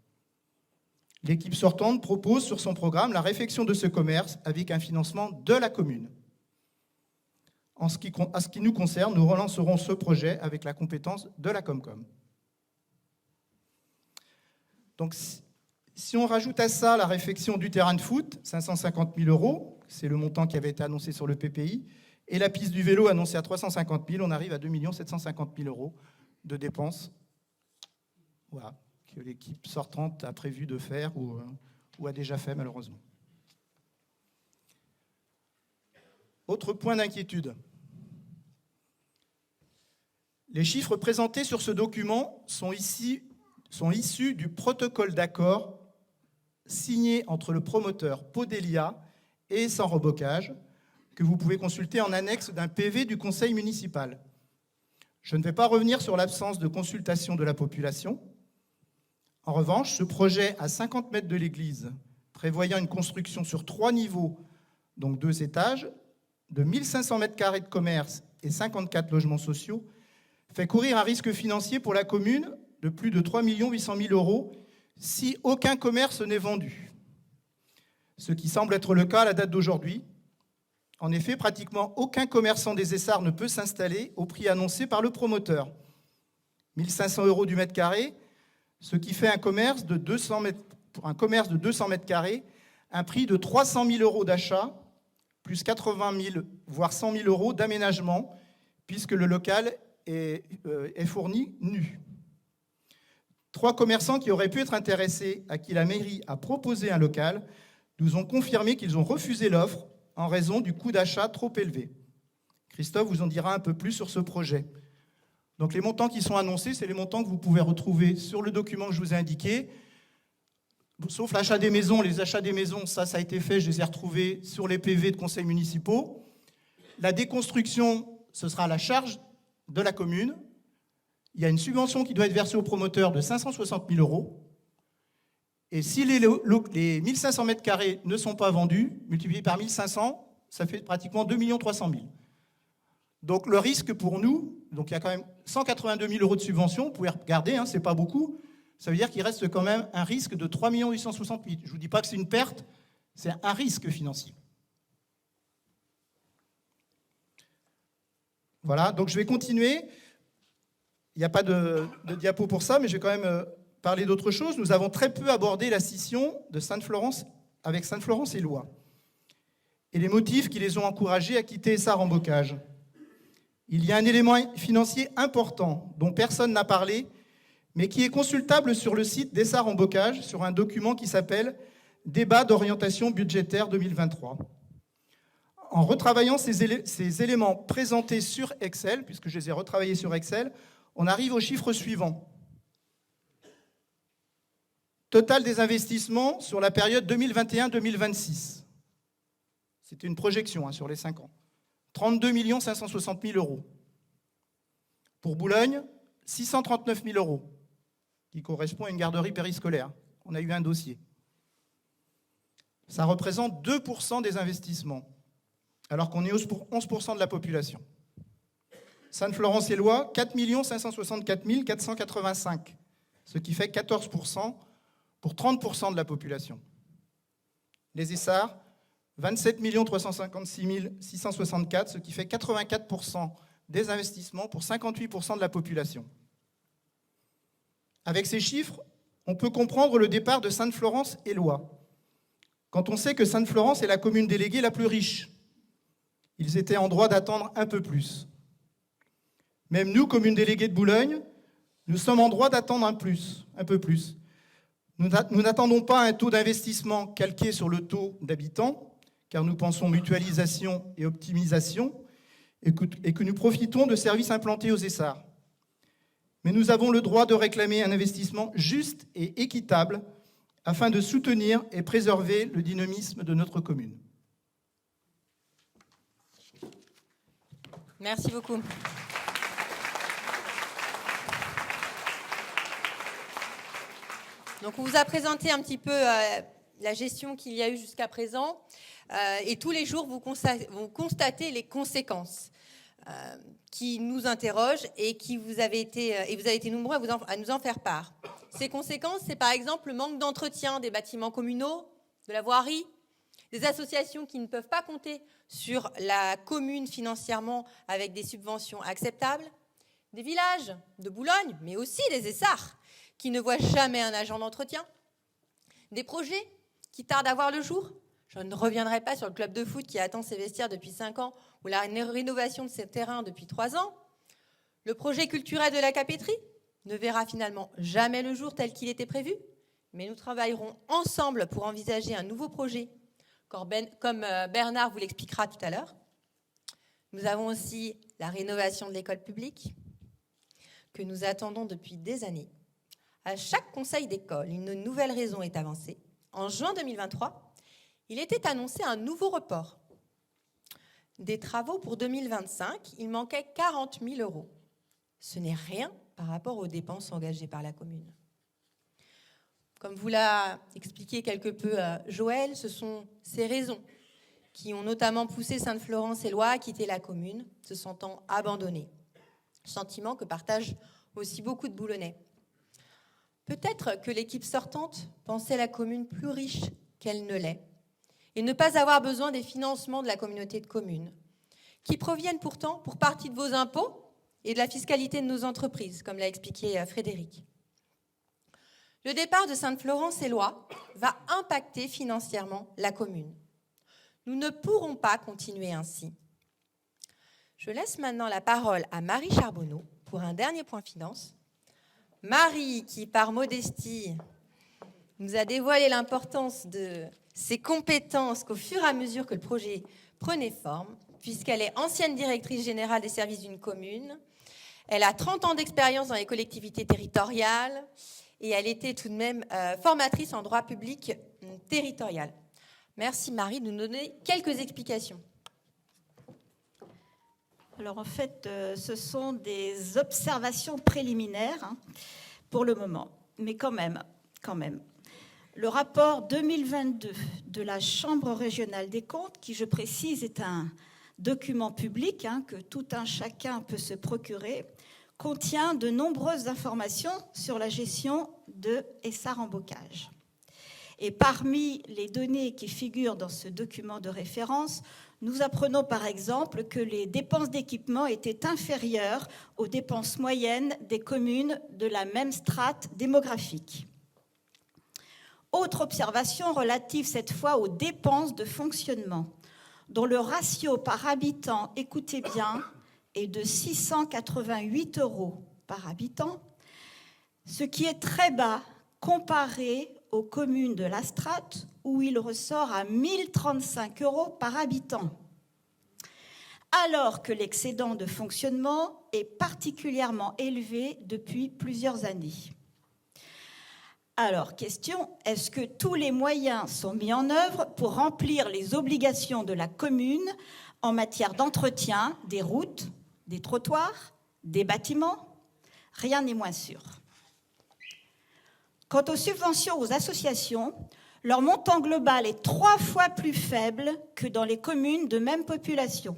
L'équipe sortante propose sur son programme la réfection de ce commerce avec un financement de la commune. En ce qui nous concerne, nous relancerons ce projet avec la compétence de la Comcom. Donc, si on rajoute à ça la réfection du terrain de foot, 550 000 €, c'est le montant qui avait été annoncé sur le PPI, et la piste du vélo annoncée à 350 000, on arrive à 2 750 000 € de dépenses. Voilà, que l'équipe sortante a prévu de faire ou a déjà fait malheureusement. Autre point d'inquiétude. Les chiffres présentés sur ce document sont issus du protocole d'accord signé entre le promoteur Podelia et Essar-en-Bocage, que vous pouvez consulter en annexe d'un PV du conseil municipal. Je ne vais pas revenir sur l'absence de consultation de la population. En revanche, ce projet à 50 mètres de l'église, prévoyant une construction sur 3 niveaux, donc 2 étages, de 1500 mètres carrés de commerce et 54 logements sociaux, fait courir un risque financier pour la commune de plus de 3 800 000 € si aucun commerce n'est vendu. Ce qui semble être le cas à la date d'aujourd'hui. En effet, pratiquement aucun commerçant des Essarts ne peut s'installer au prix annoncé par le promoteur. 1 500 € du mètre carré, ce qui fait pour un commerce de 200 mètres carrés, un prix de 300 000 € d'achat, plus 80 000, voire 100 000 € d'aménagement, puisque le local est fourni nu. 3 commerçants qui auraient pu être intéressés, à qui la mairie a proposé un local, nous ont confirmé qu'ils ont refusé l'offre en raison du coût d'achat trop élevé. Christophe vous en dira un peu plus sur ce projet. Donc les montants qui sont annoncés, c'est les montants que vous pouvez retrouver sur le document que je vous ai indiqué. Sauf l'achat des maisons, les achats des maisons, ça a été fait, je les ai retrouvés sur les PV de conseils municipaux. La déconstruction, ce sera à la charge de la commune. Il y a une subvention qui doit être versée au promoteur de 560 000 €. Et si les 1500 mètres carrés ne sont pas vendus, multiplié par 1500, ça fait pratiquement 2 300 000. Donc le risque pour nous, donc il y a quand même 182 000 € de subvention, vous pouvez regarder, hein, c'est pas beaucoup, ça veut dire qu'il reste quand même un risque de 3 860 000. Je ne vous dis pas que c'est une perte, c'est un risque financier. Voilà, donc je vais continuer. Il n'y a pas de diapo pour ça, mais je vais quand même parler d'autre chose. Nous avons très peu abordé la scission de Sainte-Florence avec Sainte-Florence-et-Lois et les motifs qui les ont encouragés à quitter Essar-en-Bocage. Il y a un élément financier important dont personne n'a parlé, mais qui est consultable sur le site d'Essar-en-Bocage, sur un document qui s'appelle « Débat d'orientation budgétaire 2023 ». En retravaillant ces éléments présentés sur Excel, puisque je les ai retravaillés sur Excel, on arrive au chiffre suivant. Total des investissements sur la période 2021-2026. C'était une projection sur les 5 ans. 32 560 000 €. Pour Boulogne, 639 000 €, qui correspond à une garderie périscolaire. On a eu un dossier. Ça représente 2% des investissements, alors qu'on est 11% de la population. Sainte-Florence-et-Lois, 4 564 485, ce qui fait 14% pour 30% de la population. Les Essarts, 27 356 664, ce qui fait 84% des investissements pour 58% de la population. Avec ces chiffres, on peut comprendre le départ de Sainte-Florence-et-Lois. Quand on sait que Sainte-Florence est la commune déléguée la plus riche, ils étaient en droit d'attendre un peu plus. Même nous, commune déléguée de Boulogne, nous sommes en droit d'attendre un peu plus. Nous n'attendons pas un taux d'investissement calqué sur le taux d'habitants, car nous pensons mutualisation et optimisation, et que nous profitons de services implantés aux Essarts. mais nous avons le droit de réclamer un investissement juste et équitable afin de soutenir et préserver le dynamisme de notre commune. Merci beaucoup. Donc on vous a présenté un petit peu la gestion qu'il y a eu jusqu'à présent et tous les jours vous constatez les conséquences qui nous interrogent et vous avez été nombreux à nous en faire part. Ces conséquences, c'est par exemple le manque d'entretien des bâtiments communaux, de la voirie, des associations qui ne peuvent pas compter sur la commune financièrement avec des subventions acceptables, des villages de Boulogne, mais aussi des Essarts, qui ne voient jamais un agent d'entretien, des projets qui tardent à voir le jour. Je ne reviendrai pas sur le club de foot qui attend ses vestiaires depuis 5 ans ou la rénovation de ses terrains depuis 3 ans. Le projet culturel de la Capétrie ne verra finalement jamais le jour tel qu'il était prévu, mais nous travaillerons ensemble pour envisager un nouveau projet, comme Bernard vous l'expliquera tout à l'heure. Nous avons aussi la rénovation de l'école publique, que nous attendons depuis des années. À chaque conseil d'école, une nouvelle raison est avancée. En juin 2023, il était annoncé un nouveau report des travaux pour 2025. Il manquait 40 000 €. Ce n'est rien par rapport aux dépenses engagées par la commune. Comme vous l'a expliqué quelque peu Joël, ce sont ces raisons qui ont notamment poussé Sainte-Florence-et-Loire à quitter la commune, se sentant abandonnée. Sentiment que partagent aussi beaucoup de Boulonnais. Peut-être que l'équipe sortante pensait la commune plus riche qu'elle ne l'est et ne pas avoir besoin des financements de la communauté de communes, qui proviennent pourtant pour partie de vos impôts et de la fiscalité de nos entreprises, comme l'a expliqué Frédéric. Le départ de Sainte-Florence-et-Loire va impacter financièrement la commune. Nous ne pourrons pas continuer ainsi. Je laisse maintenant la parole à Marie Charbonneau pour un dernier point finance. Marie, qui par modestie nous a dévoilé l'importance de ses compétences qu'au fur et à mesure que le projet prenait forme, puisqu'elle est ancienne directrice générale des services d'une commune. Elle a 30 ans d'expérience dans les collectivités territoriales et elle était tout de même formatrice en droit public territorial. Merci Marie de nous donner quelques explications. Alors en fait, ce sont des observations préliminaires pour le moment, mais quand même. Le rapport 2022 de la Chambre régionale des comptes, qui je précise est un document public que tout un chacun peut se procurer, contient de nombreuses informations sur la gestion de Essarts en Bocage. Et parmi les données qui figurent dans ce document de référence, nous apprenons par exemple que les dépenses d'équipement étaient inférieures aux dépenses moyennes des communes de la même strate démographique. Autre observation relative cette fois aux dépenses de fonctionnement, dont le ratio par habitant, écoutez bien, est de 688 € par habitant, ce qui est très bas comparé aux communes de la strate où il ressort à 1035 € par habitant, alors que l'excédent de fonctionnement est particulièrement élevé depuis plusieurs années. Alors, question, est-ce que tous les moyens sont mis en œuvre pour remplir les obligations de la commune en matière d'entretien des routes, des trottoirs, des bâtiments? Rien n'est moins sûr. Quant aux subventions aux associations, leur montant global est 3 fois plus faible que dans les communes de même population.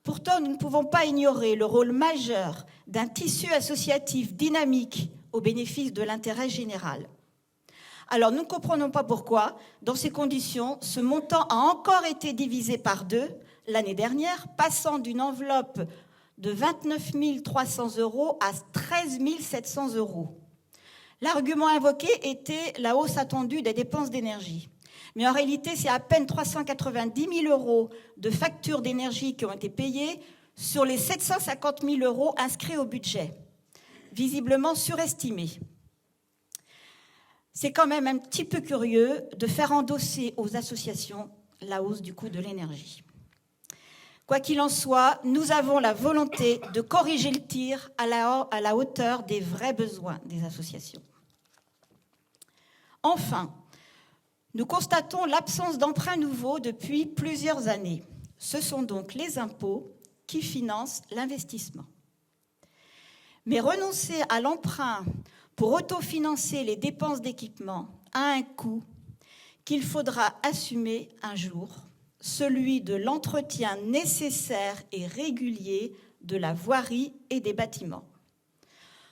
Pourtant, nous ne pouvons pas ignorer le rôle majeur d'un tissu associatif dynamique au bénéfice de l'intérêt général. Alors, nous ne comprenons pas pourquoi, dans ces conditions, ce montant a encore été divisé par 2 l'année dernière, passant d'une enveloppe de 29 300 € à 13 700 €. L'argument invoqué était la hausse attendue des dépenses d'énergie. Mais en réalité, c'est à peine 390 000 € de factures d'énergie qui ont été payées sur les 750 000 € inscrits au budget, visiblement surestimés. C'est quand même un petit peu curieux de faire endosser aux associations la hausse du coût de l'énergie. Quoi qu'il en soit, nous avons la volonté de corriger le tir à la hauteur des vrais besoins des associations. Enfin, nous constatons l'absence d'emprunts nouveaux depuis plusieurs années. Ce sont donc les impôts qui financent l'investissement. Mais renoncer à l'emprunt pour autofinancer les dépenses d'équipement a un coût qu'il faudra assumer un jour, celui de l'entretien nécessaire et régulier de la voirie et des bâtiments.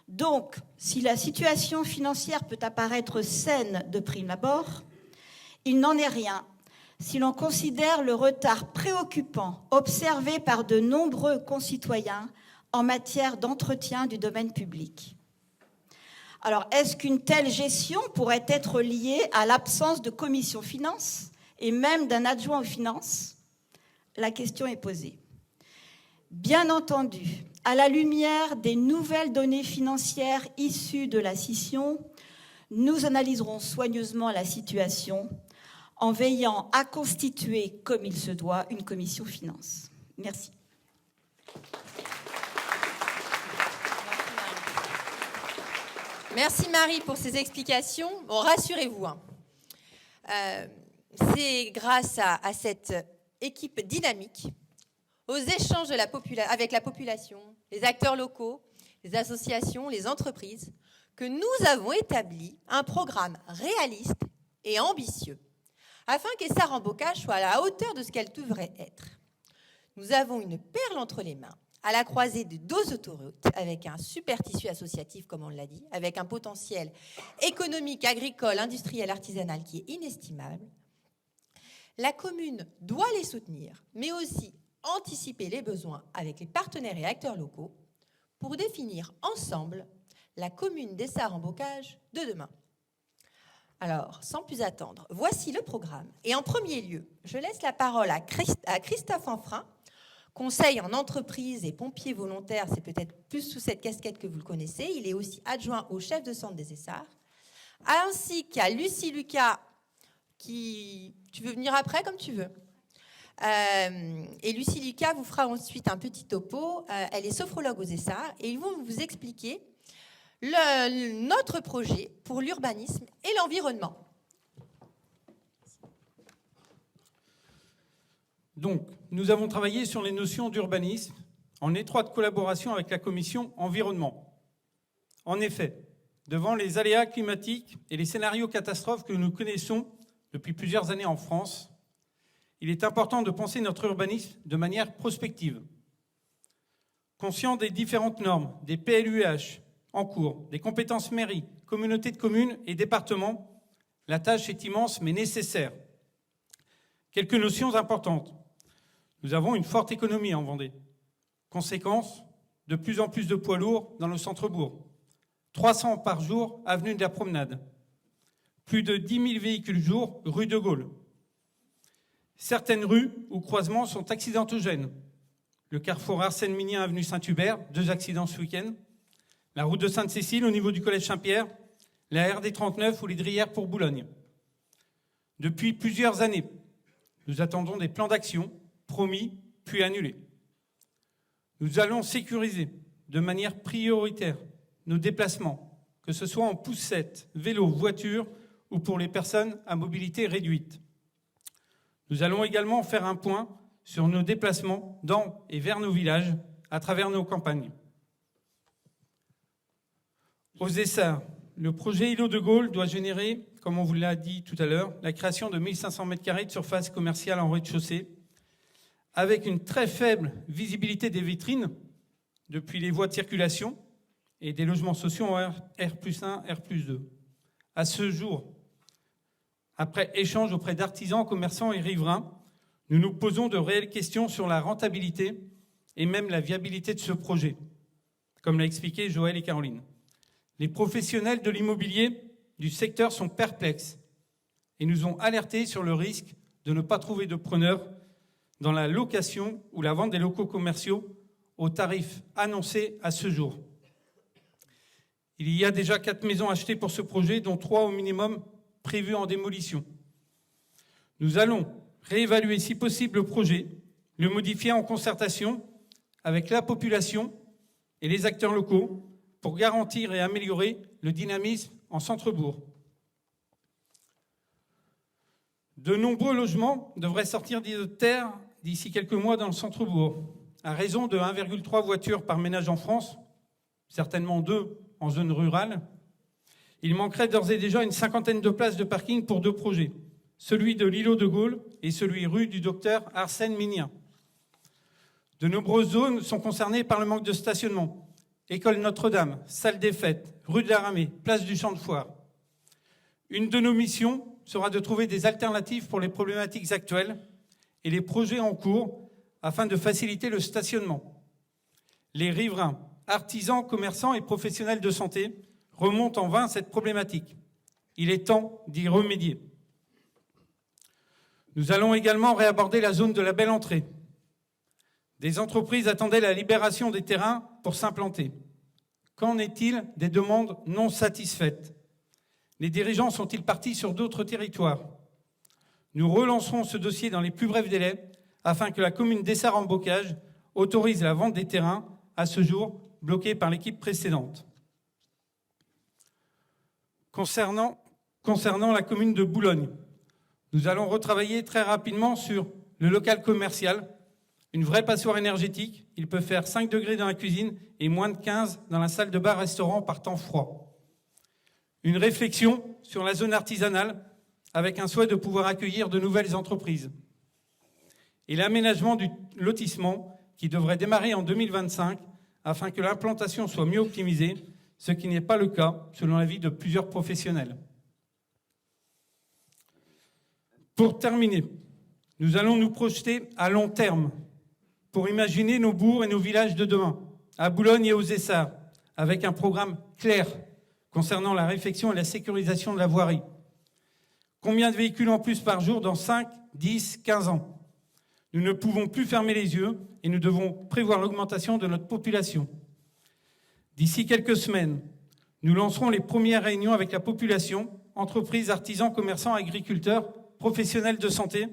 Donc, si la situation financière peut apparaître saine de prime abord, il n'en est rien si l'on considère le retard préoccupant observé par de nombreux concitoyens en matière d'entretien du domaine public. Alors, est-ce qu'une telle gestion pourrait être liée à l'absence de commission finances et même d'un adjoint aux finances? La question est posée. Bien entendu, à la lumière des nouvelles données financières issues de la scission, nous analyserons soigneusement la situation en veillant à constituer, comme il se doit, une commission finances. Merci. Merci Marie pour ces explications. Bon, rassurez-vous, c'est grâce à cette équipe dynamique, aux échanges avec la population, les acteurs locaux, les associations, les entreprises, que nous avons établi un programme réaliste et ambitieux, afin qu'Essar en Bocage soit à la hauteur de ce qu'elle devrait être. Nous avons une perle entre les mains, à la croisée de deux autoroutes, avec un super tissu associatif, comme on l'a dit, avec un potentiel économique, agricole, industriel, artisanal qui est inestimable. La commune doit les soutenir, mais aussi anticiper les besoins avec les partenaires et acteurs locaux pour définir ensemble la commune d'Essar en Bocage de demain. Alors, sans plus attendre, voici le programme. Et en premier lieu, je laisse la parole à Christophe Enfrin, conseil en entreprise et pompier volontaire, c'est peut-être plus sous cette casquette que vous le connaissez. Il est aussi adjoint au chef de centre des Essarts, ainsi qu'à Lucie Lucas, qui... Tu veux venir après, comme tu veux. Et Lucie Lucas vous fera ensuite un petit topo. Elle est sophrologue aux Essarts et ils vont vous expliquer notre projet pour l'urbanisme et l'environnement. Donc, nous avons travaillé sur les notions d'urbanisme en étroite collaboration avec la commission environnement. En effet, devant les aléas climatiques et les scénarios catastrophes que nous connaissons depuis plusieurs années en France, il est important de penser notre urbanisme de manière prospective. Conscient des différentes normes, des PLUH en cours, des compétences mairies, communautés de communes et départements, la tâche est immense mais nécessaire. Quelques notions importantes. Nous avons une forte économie en Vendée. Conséquence, de plus en plus de poids lourds dans le centre-bourg. 300 par jour, avenue de la Promenade. Plus de 10 000 véhicules jour, rue de Gaulle. Certaines rues ou croisements sont accidentogènes. Le carrefour Arsène-Mignon, avenue Saint-Hubert, 2 accidents ce week-end. La route de Sainte-Cécile au niveau du collège Saint-Pierre. La RD 39 ou les Drières pour Boulogne. Depuis plusieurs années, nous attendons des plans d'action promis puis annulés. Nous allons sécuriser de manière prioritaire nos déplacements, que ce soit en poussette, vélo, voiture ou pour les personnes à mobilité réduite. Nous allons également faire un point sur nos déplacements dans et vers nos villages à travers nos campagnes. Aux Essarts, le projet Îlot de Gaulle doit générer, comme on vous l'a dit tout à l'heure, la création de 1500 m² de surface commerciale en rez-de-chaussée, avec une très faible visibilité des vitrines depuis les voies de circulation et des logements sociaux en R+1, R+2. À ce jour, après échange auprès d'artisans, commerçants et riverains, nous nous posons de réelles questions sur la rentabilité et même la viabilité de ce projet, comme l'a expliqué Joël et Caroline. Les professionnels de l'immobilier du secteur sont perplexes et nous ont alertés sur le risque de ne pas trouver de preneurs dans la location ou la vente des locaux commerciaux aux tarifs annoncés à ce jour. Il y a déjà 4 maisons achetées pour ce projet, dont 3 au minimum prévues en démolition. Nous allons réévaluer si possible le projet le modifier en concertation avec la population et les acteurs locaux pour garantir et améliorer le dynamisme en centre-bourg. De nombreux logements devraient sortir de terre d'ici quelques mois dans le centre-bourg, à raison de 1,3 voitures par ménage en France, certainement 2 en zone rurale. Il manquerait d'ores et déjà une 50aine de places de parking pour 2 projets, celui de l'îlot de Gaulle et celui rue du docteur Arsène Minien. De nombreuses zones sont concernées par le manque de stationnement. École Notre-Dame, salle des fêtes, rue de la Ramée, place du Champ de Foire. Une de nos missions sera de trouver des alternatives pour les problématiques actuelles et les projets en cours afin de faciliter le stationnement. Les riverains, artisans, commerçants et professionnels de santé remontent en vain cette problématique. Il est temps d'y remédier. Nous allons également réaborder la zone de la Belle Entrée. Des entreprises attendaient la libération des terrains pour s'implanter. Qu'en est-il des demandes non satisfaites? Les dirigeants sont-ils partis sur d'autres territoires? Nous relancerons ce dossier dans les plus brefs délais afin que la commune d'Essart-en-Bocage autorise la vente des terrains, à ce jour bloqués par l'équipe précédente. Concernant la commune de Boulogne, nous allons retravailler très rapidement sur le local commercial, une vraie passoire énergétique. Il peut faire 5 degrés dans la cuisine et moins de 15 dans la salle de bar-restaurant par temps froid. Une réflexion sur la zone artisanale avec un souhait de pouvoir accueillir de nouvelles entreprises. Et l'aménagement du lotissement qui devrait démarrer en 2025 afin que l'implantation soit mieux optimisée, ce qui n'est pas le cas selon l'avis de plusieurs professionnels. Pour terminer, nous allons nous projeter à long terme pour imaginer nos bourgs et nos villages de demain, à Boulogne et aux Essarts, avec un programme clair concernant la réfection et la sécurisation de la voirie. Combien de véhicules en plus par jour dans 5, 10, 15 ans? Nous ne pouvons plus fermer les yeux et nous devons prévoir l'augmentation de notre population. D'ici quelques semaines, nous lancerons les premières réunions avec la population, entreprises, artisans, commerçants, agriculteurs, professionnels de santé,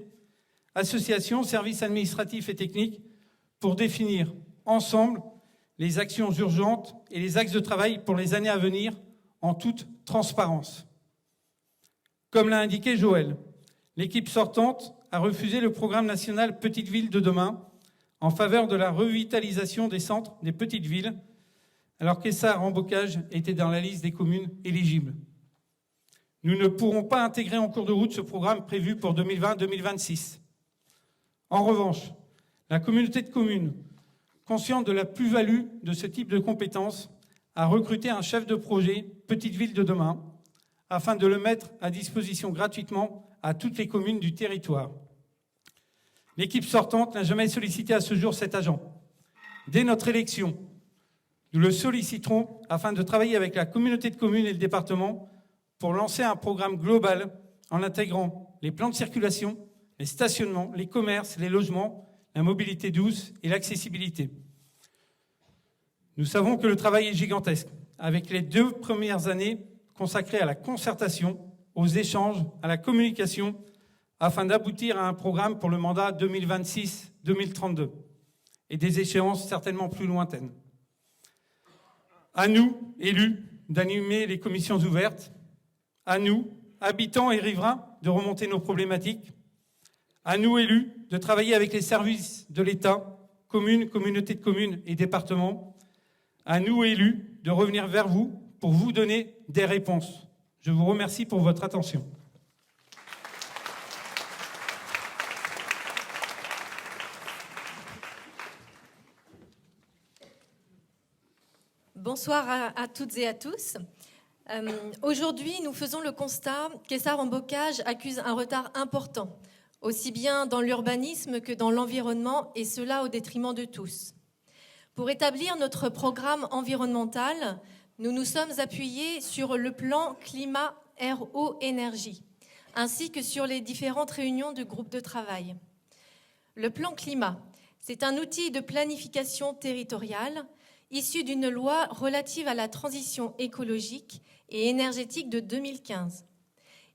associations, services administratifs et techniques, pour définir ensemble les actions urgentes et les axes de travail pour les années à venir en toute transparence. Comme l'a indiqué Joël, l'équipe sortante a refusé le programme national Petites Villes de demain en faveur de la revitalisation des centres des petites villes, alors qu'Essart-en-Bocage était dans la liste des communes éligibles. Nous ne pourrons pas intégrer en cours de route ce programme prévu pour 2020-2026. En revanche, la communauté de communes, consciente de la plus-value de ce type de compétences, a recruté un chef de projet Petite Ville de demain afin de le mettre à disposition gratuitement à toutes les communes du territoire. L'équipe sortante n'a jamais sollicité à ce jour cet agent. Dès notre élection, nous le solliciterons afin de travailler avec la communauté de communes et le département pour lancer un programme global en intégrant les plans de circulation, les stationnements, les commerces, les logements, la mobilité douce et l'accessibilité. Nous savons que le travail est gigantesque, avec les 2 premières années consacrées à la concertation, aux échanges, à la communication, afin d'aboutir à un programme pour le mandat 2026-2032 et des échéances certainement plus lointaines. À nous, élus, d'animer les commissions ouvertes. À nous, habitants et riverains, de remonter nos problématiques. À nous, élus, de travailler avec les services de l'État, communes, communautés de communes et départements. À nous, élus, de revenir vers vous pour vous donner des réponses. Je vous remercie pour votre attention. Bonsoir à toutes et à tous. Aujourd'hui, nous faisons le constat qu'Essart-en-Bocage accuse un retard important, aussi bien dans l'urbanisme que dans l'environnement, et cela au détriment de tous. Pour établir notre programme environnemental, nous nous sommes appuyés sur le plan climat-air-eau-énergie, ainsi que sur les différentes réunions de groupes de travail. Le plan climat, c'est un outil de planification territoriale issu d'une loi relative à la transition écologique et énergétique de 2015.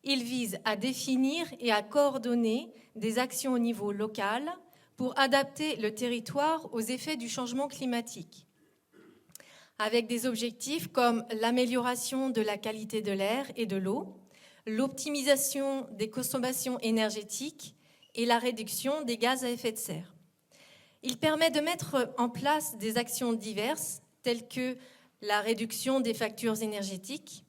Il vise à définir et à coordonner des actions au niveau local pour adapter le territoire aux effets du changement climatique, avec des objectifs comme l'amélioration de la qualité de l'air et de l'eau, l'optimisation des consommations énergétiques et la réduction des gaz à effet de serre. Il permet de mettre en place des actions diverses, telles que la réduction des factures énergétiques,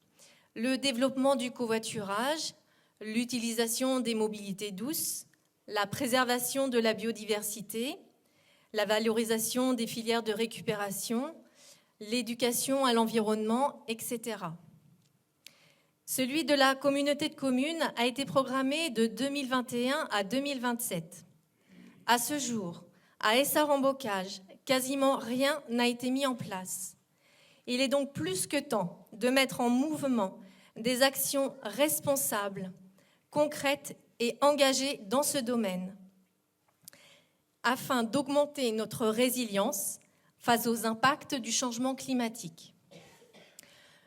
le développement du covoiturage, l'utilisation des mobilités douces, la préservation de la biodiversité, la valorisation des filières de récupération, l'éducation à l'environnement, etc. Celui de la communauté de communes a été programmé de 2021 à 2027. À ce jour, à Essart-en-Bocage, quasiment rien n'a été mis en place. Il est donc plus que temps de mettre en mouvement des actions responsables, concrètes et engagées dans ce domaine, afin d'augmenter notre résilience face aux impacts du changement climatique.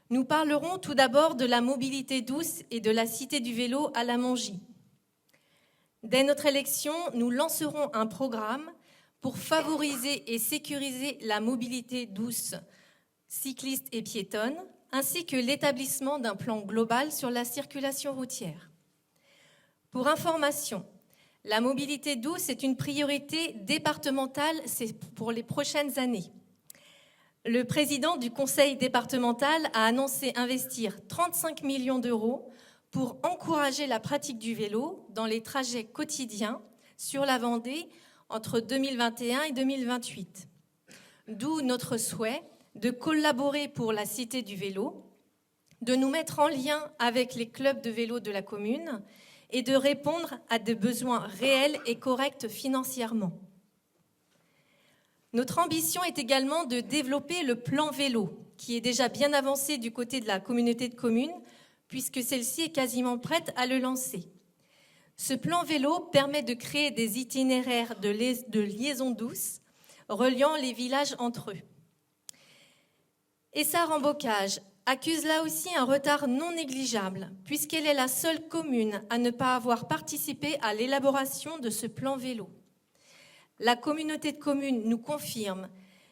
Nous parlerons tout d'abord de la mobilité douce et de la Cité du vélo à la Mongie. Dès notre élection, nous lancerons un programme pour favoriser et sécuriser la mobilité douce, cycliste et piétonne, ainsi que l'établissement d'un plan global sur la circulation routière. Pour information, la mobilité douce est une priorité départementale pour les prochaines années. Le président du conseil départemental a annoncé investir 35 millions d'euros pour encourager la pratique du vélo dans les trajets quotidiens sur la Vendée entre 2021 et 2028. D'où notre souhait de collaborer pour la Cité du vélo, de nous mettre en lien avec les clubs de vélo de la commune et de répondre à des besoins réels et corrects financièrement. Notre ambition est également de développer le plan vélo, qui est déjà bien avancé du côté de la communauté de communes, puisque celle-ci est quasiment prête à le lancer. Ce plan vélo permet de créer des itinéraires de liaison douce reliant les villages entre eux. Essart-en-Bocage accuse là aussi un retard non négligeable, puisqu'elle est la seule commune à ne pas avoir participé à l'élaboration de ce plan vélo. La communauté de communes nous confirme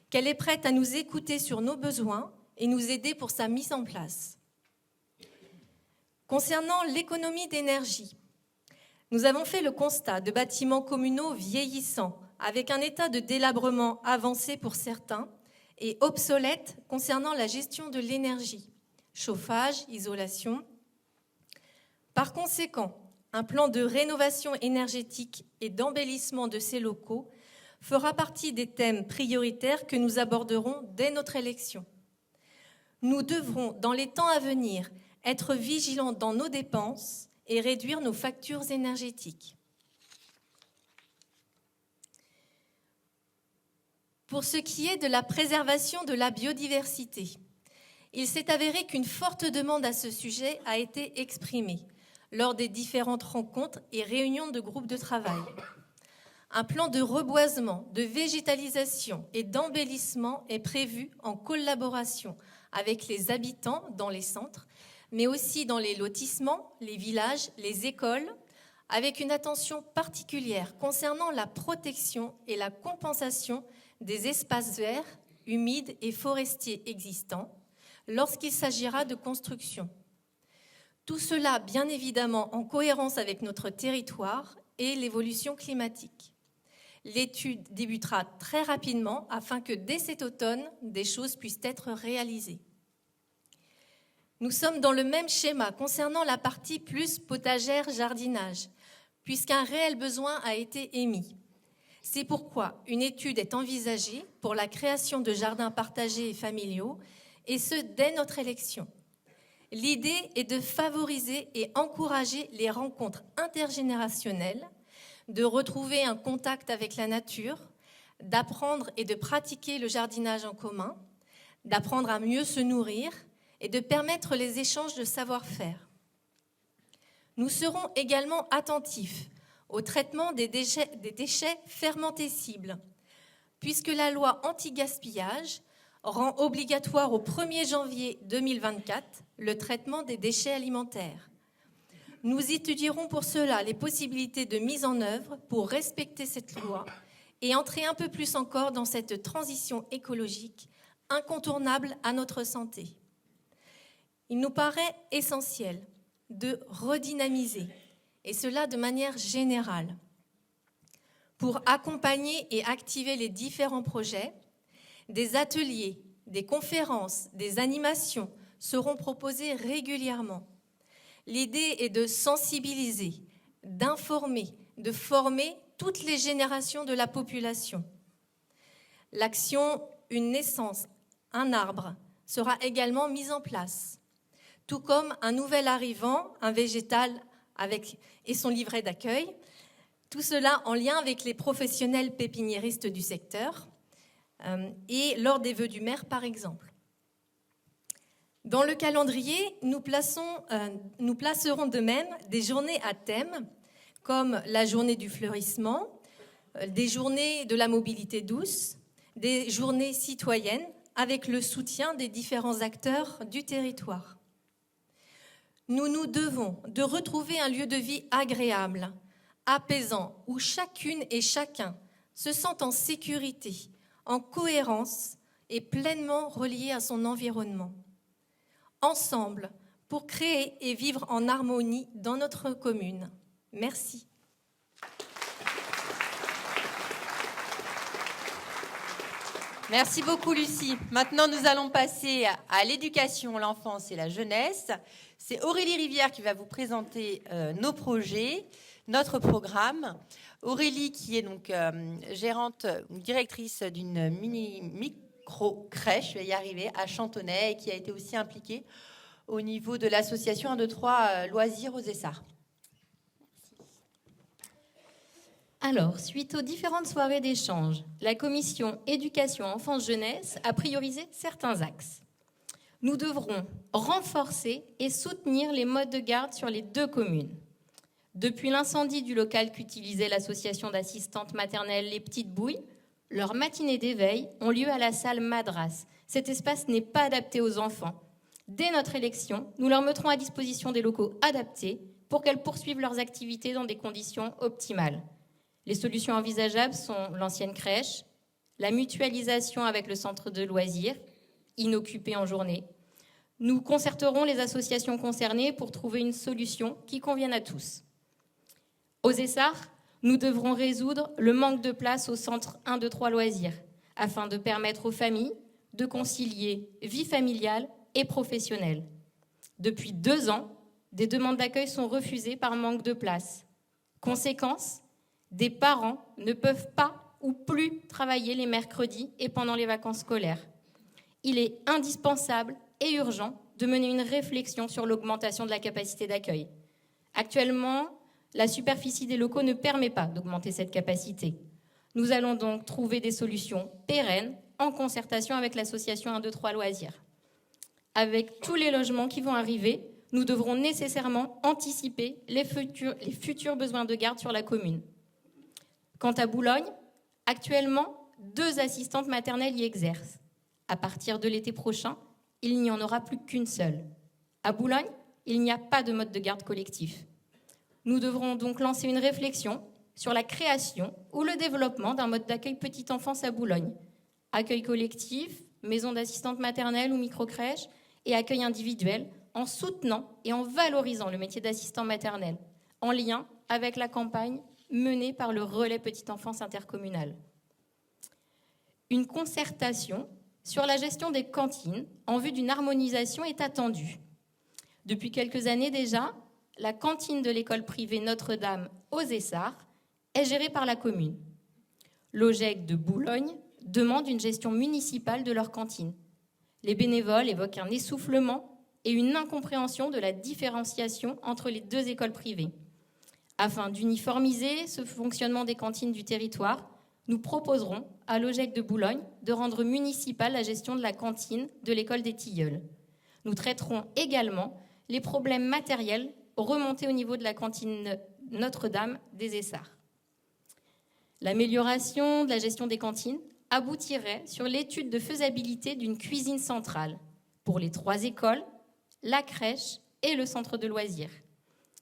qu'elle est prête à nous écouter sur nos besoins et nous aider pour sa mise en place. Concernant l'économie d'énergie, nous avons fait le constat de bâtiments communaux vieillissants, avec un état de délabrement avancé pour certains et obsolète concernant la gestion de l'énergie, chauffage, isolation. Par conséquent, un plan de rénovation énergétique et d'embellissement de ces locaux fera partie des thèmes prioritaires que nous aborderons dès notre élection. Nous devrons, dans les temps à venir, être vigilants dans nos dépenses et réduire nos factures énergétiques. Pour ce qui est de la préservation de la biodiversité, il s'est avéré qu'une forte demande à ce sujet a été exprimée lors des différentes rencontres et réunions de groupes de travail. Un plan de reboisement, de végétalisation et d'embellissement est prévu en collaboration avec les habitants dans les centres, mais aussi dans les lotissements, les villages, les écoles, avec une attention particulière concernant la protection et la compensation des espaces verts, humides et forestiers existants lorsqu'il s'agira de construction. Tout cela, bien évidemment, en cohérence avec notre territoire et l'évolution climatique. L'étude débutera très rapidement afin que dès cet automne, des choses puissent être réalisées. Nous sommes dans le même schéma concernant la partie plus potagère-jardinage, puisqu'un réel besoin a été émis. C'est pourquoi une étude est envisagée pour la création de jardins partagés et familiaux, et ce, dès notre élection. L'idée est de favoriser et encourager les rencontres intergénérationnelles, de retrouver un contact avec la nature, d'apprendre et de pratiquer le jardinage en commun, d'apprendre à mieux se nourrir et de permettre les échanges de savoir-faire. Nous serons également attentifs au traitement des déchets fermentescibles, puisque la loi anti-gaspillage rend obligatoire au 1er janvier 2024 le traitement des déchets alimentaires. Nous étudierons pour cela les possibilités de mise en œuvre pour respecter cette loi et entrer un peu plus encore dans cette transition écologique incontournable à notre santé. Il nous paraît essentiel de redynamiser, et cela de manière générale, pour accompagner et activer les différents projets. Des ateliers, des conférences, des animations seront proposés régulièrement. L'idée est de sensibiliser, d'informer, de former toutes les générations de la population. L'action « Une naissance, un arbre » sera également mise en place, tout comme un nouvel arrivant, un végétal et son livret d'accueil, tout cela en lien avec les professionnels pépiniéristes du secteur et lors des vœux du maire par exemple. Dans le calendrier, nous placerons de même des journées à thème comme la journée du fleurissement, des journées de la mobilité douce, des journées citoyennes avec le soutien des différents acteurs du territoire. Nous nous devons de retrouver un lieu de vie agréable, apaisant, où chacune et chacun se sent en sécurité, en cohérence et pleinement relié à son environnement. Ensemble, pour créer et vivre en harmonie dans notre commune. Merci. Merci beaucoup, Lucie. Maintenant, nous allons passer à l'éducation, l'enfance et la jeunesse. C'est Aurélie Rivière qui va vous présenter nos projets, notre programme. Aurélie, qui est donc gérante, directrice d'une micro-crèche, je vais y arriver, à Chantonnay, et qui a été aussi impliquée au niveau de l'association 1, 2, 3 Loisirs aux Essarts. Alors, suite aux différentes soirées d'échange, la commission éducation enfance-jeunesse a priorisé certains axes. Nous devrons renforcer et soutenir les modes de garde sur les 2 communes. Depuis l'incendie du local qu'utilisait l'association d'assistantes maternelles Les Petites Bouilles, leurs matinées d'éveil ont lieu à la salle Madras. Cet espace n'est pas adapté aux enfants. Dès notre élection, nous leur mettrons à disposition des locaux adaptés pour qu'elles poursuivent leurs activités dans des conditions optimales. Les solutions envisageables sont l'ancienne crèche, la mutualisation avec le centre de loisirs, inoccupé en journée. Nous concerterons les associations concernées pour trouver une solution qui convienne à tous. Aux Essarts, nous devrons résoudre le manque de place au centre 1, 2, 3 Loisirs, afin de permettre aux familles de concilier vie familiale et professionnelle. Depuis 2 ans, des demandes d'accueil sont refusées par manque de place. Conséquence, des parents ne peuvent pas ou plus travailler les mercredis et pendant les vacances scolaires. Il est indispensable et urgent de mener une réflexion sur l'augmentation de la capacité d'accueil. Actuellement, la superficie des locaux ne permet pas d'augmenter cette capacité. Nous allons donc trouver des solutions pérennes en concertation avec l'association 1, 2, 3 Loisirs. Avec tous les logements qui vont arriver, nous devrons nécessairement anticiper les futurs besoins de garde sur la commune. Quant à Boulogne, actuellement, 2 assistantes maternelles y exercent. À partir de l'été prochain, il n'y en aura plus qu'une seule. À Boulogne, il n'y a pas de mode de garde collectif. Nous devrons donc lancer une réflexion sur la création ou le développement d'un mode d'accueil petite enfance à Boulogne. Accueil collectif, maison d'assistantes maternelles ou micro-crèche et accueil individuel en soutenant et en valorisant le métier d'assistant maternel, en lien avec la campagne menée par le relais petite enfance intercommunal. Une concertation sur la gestion des cantines en vue d'une harmonisation est attendue. Depuis quelques années déjà, la cantine de l'école privée Notre-Dame aux Essarts est gérée par la commune. L'OGEC de Boulogne demande une gestion municipale de leur cantine. Les bénévoles évoquent un essoufflement et une incompréhension de la différenciation entre les 2 écoles privées. Afin d'uniformiser ce fonctionnement des cantines du territoire, nous proposerons à l'OGEC de Boulogne de rendre municipale la gestion de la cantine de l'école des Tilleuls. Nous traiterons également les problèmes matériels remontés au niveau de la cantine Notre-Dame des Essarts. L'amélioration de la gestion des cantines aboutirait sur l'étude de faisabilité d'une cuisine centrale pour les 3 écoles, la crèche et le centre de loisirs.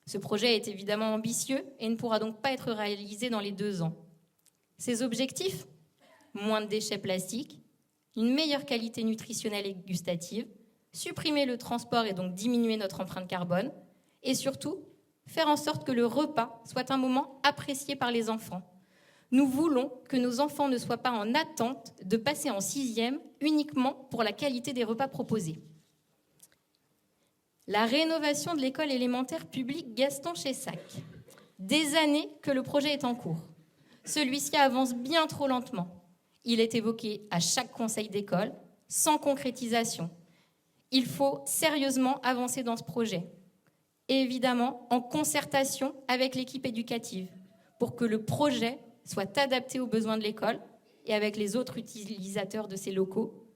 Ce projet est évidemment ambitieux et ne pourra donc pas être réalisé dans les 2 ans. Ces objectifs, moins de déchets plastiques, une meilleure qualité nutritionnelle et gustative, supprimer le transport et donc diminuer notre empreinte carbone, et surtout, faire en sorte que le repas soit un moment apprécié par les enfants. Nous voulons que nos enfants ne soient pas en attente de passer en 6e uniquement pour la qualité des repas proposés. La rénovation de l'école élémentaire publique Gaston Chessac. Des années que le projet est en cours. Celui-ci avance bien trop lentement. Il est évoqué à chaque conseil d'école, sans concrétisation. Il faut sérieusement avancer dans ce projet. Et évidemment, en concertation avec l'équipe éducative, pour que le projet soit adapté aux besoins de l'école et avec les autres utilisateurs de ces locaux.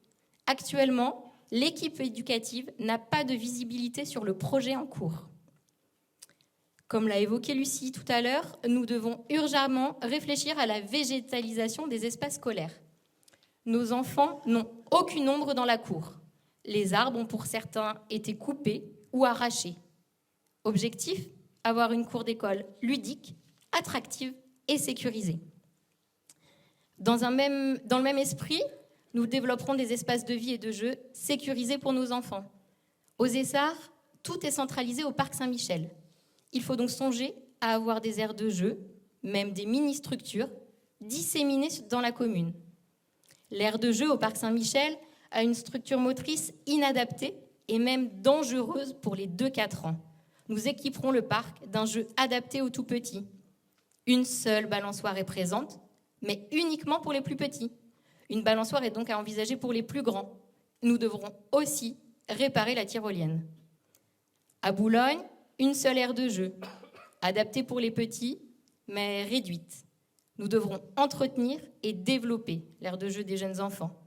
Actuellement, l'équipe éducative n'a pas de visibilité sur le projet en cours. Comme l'a évoqué Lucie tout à l'heure, nous devons urgemment réfléchir à la végétalisation des espaces scolaires. Nos enfants n'ont aucune ombre dans la cour. Les arbres ont pour certains été coupés ou arrachés. Objectif, avoir une cour d'école ludique, attractive et sécurisée. Dans le même esprit, nous développerons des espaces de vie et de jeu sécurisés pour nos enfants. Aux Essarts, tout est centralisé au parc Saint-Michel. Il faut donc songer à avoir des aires de jeu, même des mini-structures, disséminées dans la commune. L'aire de jeu au parc Saint-Michel a une structure motrice inadaptée et même dangereuse pour les 2-4 ans. Nous équiperons le parc d'un jeu adapté aux tout-petits. Une seule balançoire est présente, mais uniquement pour les plus petits. Une balançoire est donc à envisager pour les plus grands. Nous devrons aussi réparer la tyrolienne. À Boulogne, une seule aire de jeu, adaptée pour les petits, mais réduite. Nous devrons entretenir et développer l'aire de jeu des jeunes enfants.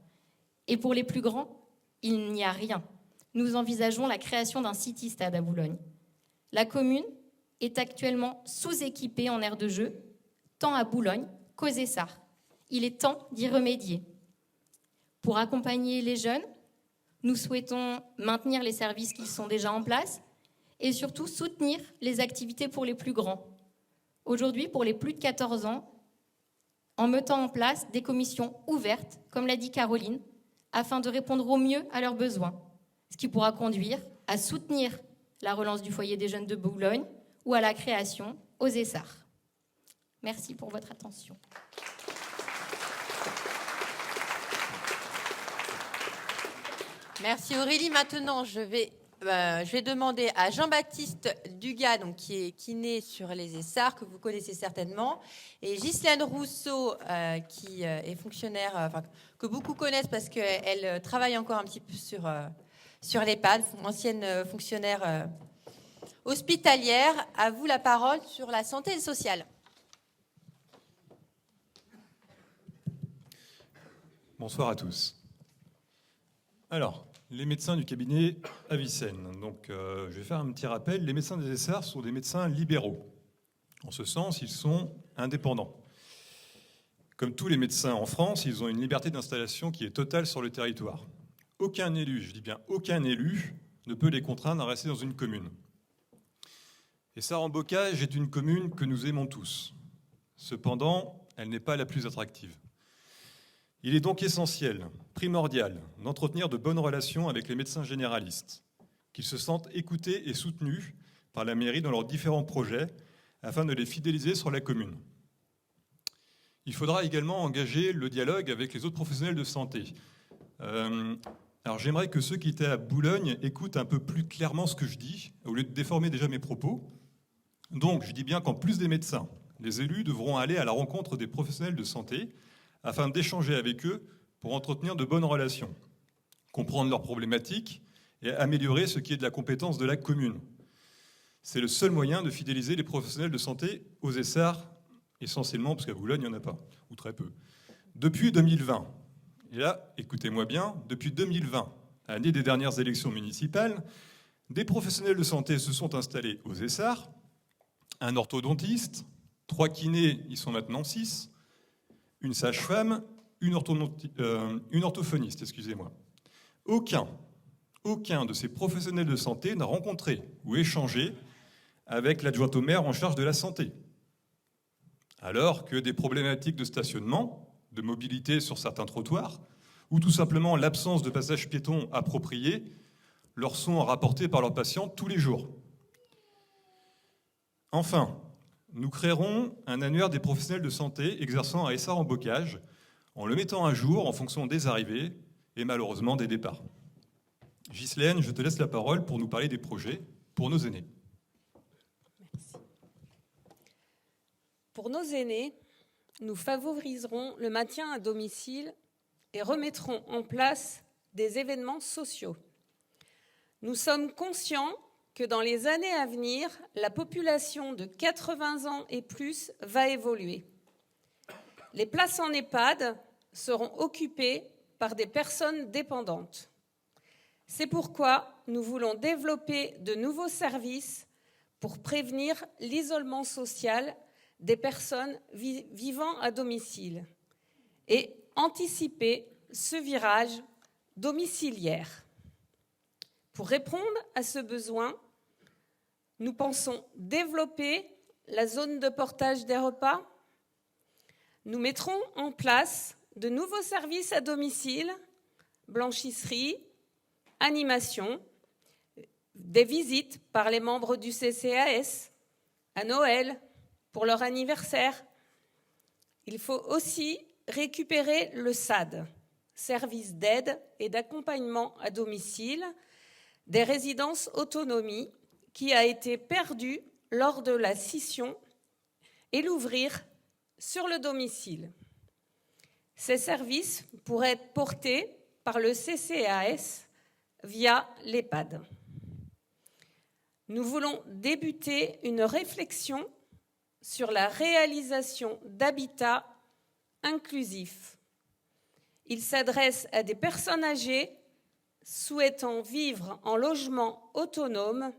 Et pour les plus grands, il n'y a rien. Nous envisageons la création d'un city-stade à Boulogne. La commune est actuellement sous-équipée en aire de jeu, tant à Boulogne qu'aux Essarts. Il est temps d'y remédier. Pour accompagner les jeunes, nous souhaitons maintenir les services qui sont déjà en place et surtout soutenir les activités pour les plus grands. Aujourd'hui, pour les plus de 14 ans, en mettant en place des commissions ouvertes, comme l'a dit Caroline, afin de répondre au mieux à leurs besoins, ce qui pourra conduire à soutenir la relance du foyer des jeunes de Boulogne ou à la création aux Essarts. Merci pour votre attention. Merci Aurélie. Maintenant, je vais demander à Jean-Baptiste Dugas, donc, qui est né sur les Essarts, que vous connaissez certainement, et Ghislaine Rousseau, qui est fonctionnaire, que beaucoup connaissent parce qu'elle travaille encore un petit peu sur l'EHPAD, ancienne fonctionnaire hospitalière. À vous la parole sur la santé sociale. Bonsoir à tous. Alors, les médecins du cabinet Avicenne. Donc, je vais faire un petit rappel. Les médecins des Essarts sont des médecins libéraux. En ce sens, ils sont indépendants. Comme tous les médecins en France, ils ont une liberté d'installation qui est totale sur le territoire. Aucun élu, je dis bien aucun élu, ne peut les contraindre à rester dans une commune. Essarts-en-Bocage est une commune que nous aimons tous. Cependant, elle n'est pas la plus attractive. Il est donc essentiel, primordial, d'entretenir de bonnes relations avec les médecins généralistes, qu'ils se sentent écoutés et soutenus par la mairie dans leurs différents projets, afin de les fidéliser sur la commune. Il faudra également engager le dialogue avec les autres professionnels de santé. Alors j'aimerais que ceux qui étaient à Boulogne écoutent un peu plus clairement ce que je dis, au lieu de déformer déjà mes propos. Donc je dis bien qu'en plus des médecins, les élus devront aller à la rencontre des professionnels de santé, afin d'échanger avec eux pour entretenir de bonnes relations, comprendre leurs problématiques et améliorer ce qui est de la compétence de la commune. C'est le seul moyen de fidéliser les professionnels de santé aux Essarts, essentiellement parce qu'à Boulogne, il n'y en a pas, ou très peu. Depuis 2020, et là, écoutez-moi bien, depuis 2020, année des dernières élections municipales, des professionnels de santé se sont installés aux Essarts, un orthodontiste, 3 kinés, ils sont maintenant 6, une sage-femme, une orthophoniste, excusez-moi. Aucun de ces professionnels de santé n'a rencontré ou échangé avec l'adjointe au maire en charge de la santé. alors que des problématiques de stationnement, de mobilité sur certains trottoirs, ou tout simplement l'absence de passage piéton approprié, leur sont rapportés par leurs patients tous les jours. Enfin, nous créerons un annuaire des professionnels de santé exerçant à Essart-en-Bocage, en le mettant à jour en fonction des arrivées et malheureusement des départs. Ghislaine, je te laisse la parole pour nous parler des projets pour nos aînés. Merci. Pour nos aînés, nous favoriserons le maintien à domicile et remettrons en place des événements sociaux. Nous sommes conscients que dans les années à venir, la population de 80 ans et plus va évoluer. Les places en EHPAD seront occupées par des personnes dépendantes. C'est pourquoi nous voulons développer de nouveaux services pour prévenir l'isolement social des personnes vivant à domicile et anticiper ce virage domiciliaire. Pour répondre à ce besoin, nous pensons développer la zone de portage des repas. Nous mettrons en place de nouveaux services à domicile, blanchisserie, animation, des visites par les membres du CCAS à Noël, pour leur anniversaire. Il faut aussi récupérer le SAD, service d'aide et d'accompagnement à domicile, des résidences autonomie, qui a été perdu lors de la scission, et l'ouvrir sur le domicile. Ces services pourraient être portés par le CCAS via l'EHPAD. Nous voulons débuter une réflexion sur la réalisation d'habitats inclusifs. Il s'adresse à des personnes âgées souhaitant vivre en logement autonome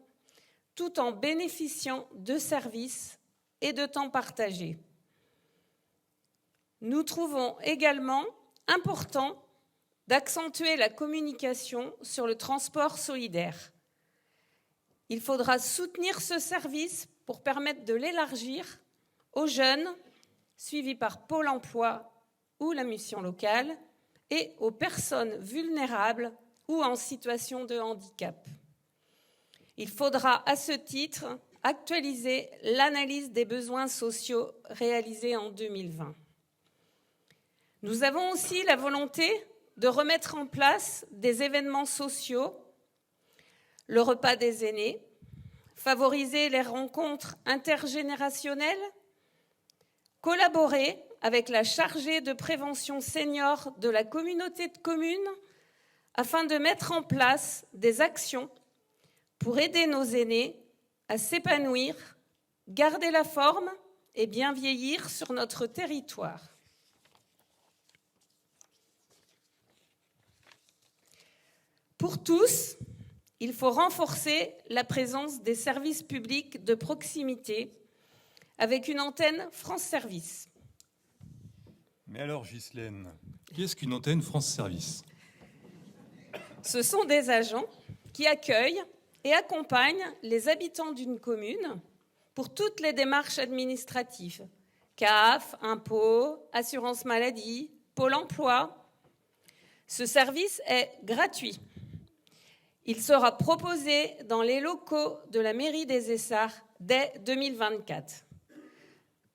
tout en bénéficiant de services et de temps partagé. Nous trouvons également important d'accentuer la communication sur le transport solidaire. Il faudra soutenir ce service pour permettre de l'élargir aux jeunes suivis par Pôle emploi ou la mission locale et aux personnes vulnérables ou en situation de handicap. Il faudra à ce titre actualiser l'analyse des besoins sociaux réalisée en 2020. Nous avons aussi la volonté de remettre en place des événements sociaux, le repas des aînés, favoriser les rencontres intergénérationnelles, collaborer avec la chargée de prévention senior de la communauté de communes afin de mettre en place des actions pour aider nos aînés à s'épanouir, garder la forme et bien vieillir sur notre territoire. Pour tous, il faut renforcer la présence des services publics de proximité avec une antenne France Service. Mais alors, Ghislaine, qu'est-ce qu'une antenne France Service ? Ce sont des agents qui accueillent et accompagnent les habitants d'une commune pour toutes les démarches administratives, CAF, impôts, assurance maladie, Pôle emploi. Ce service est gratuit. Il sera proposé dans les locaux de la mairie des Essarts dès 2024.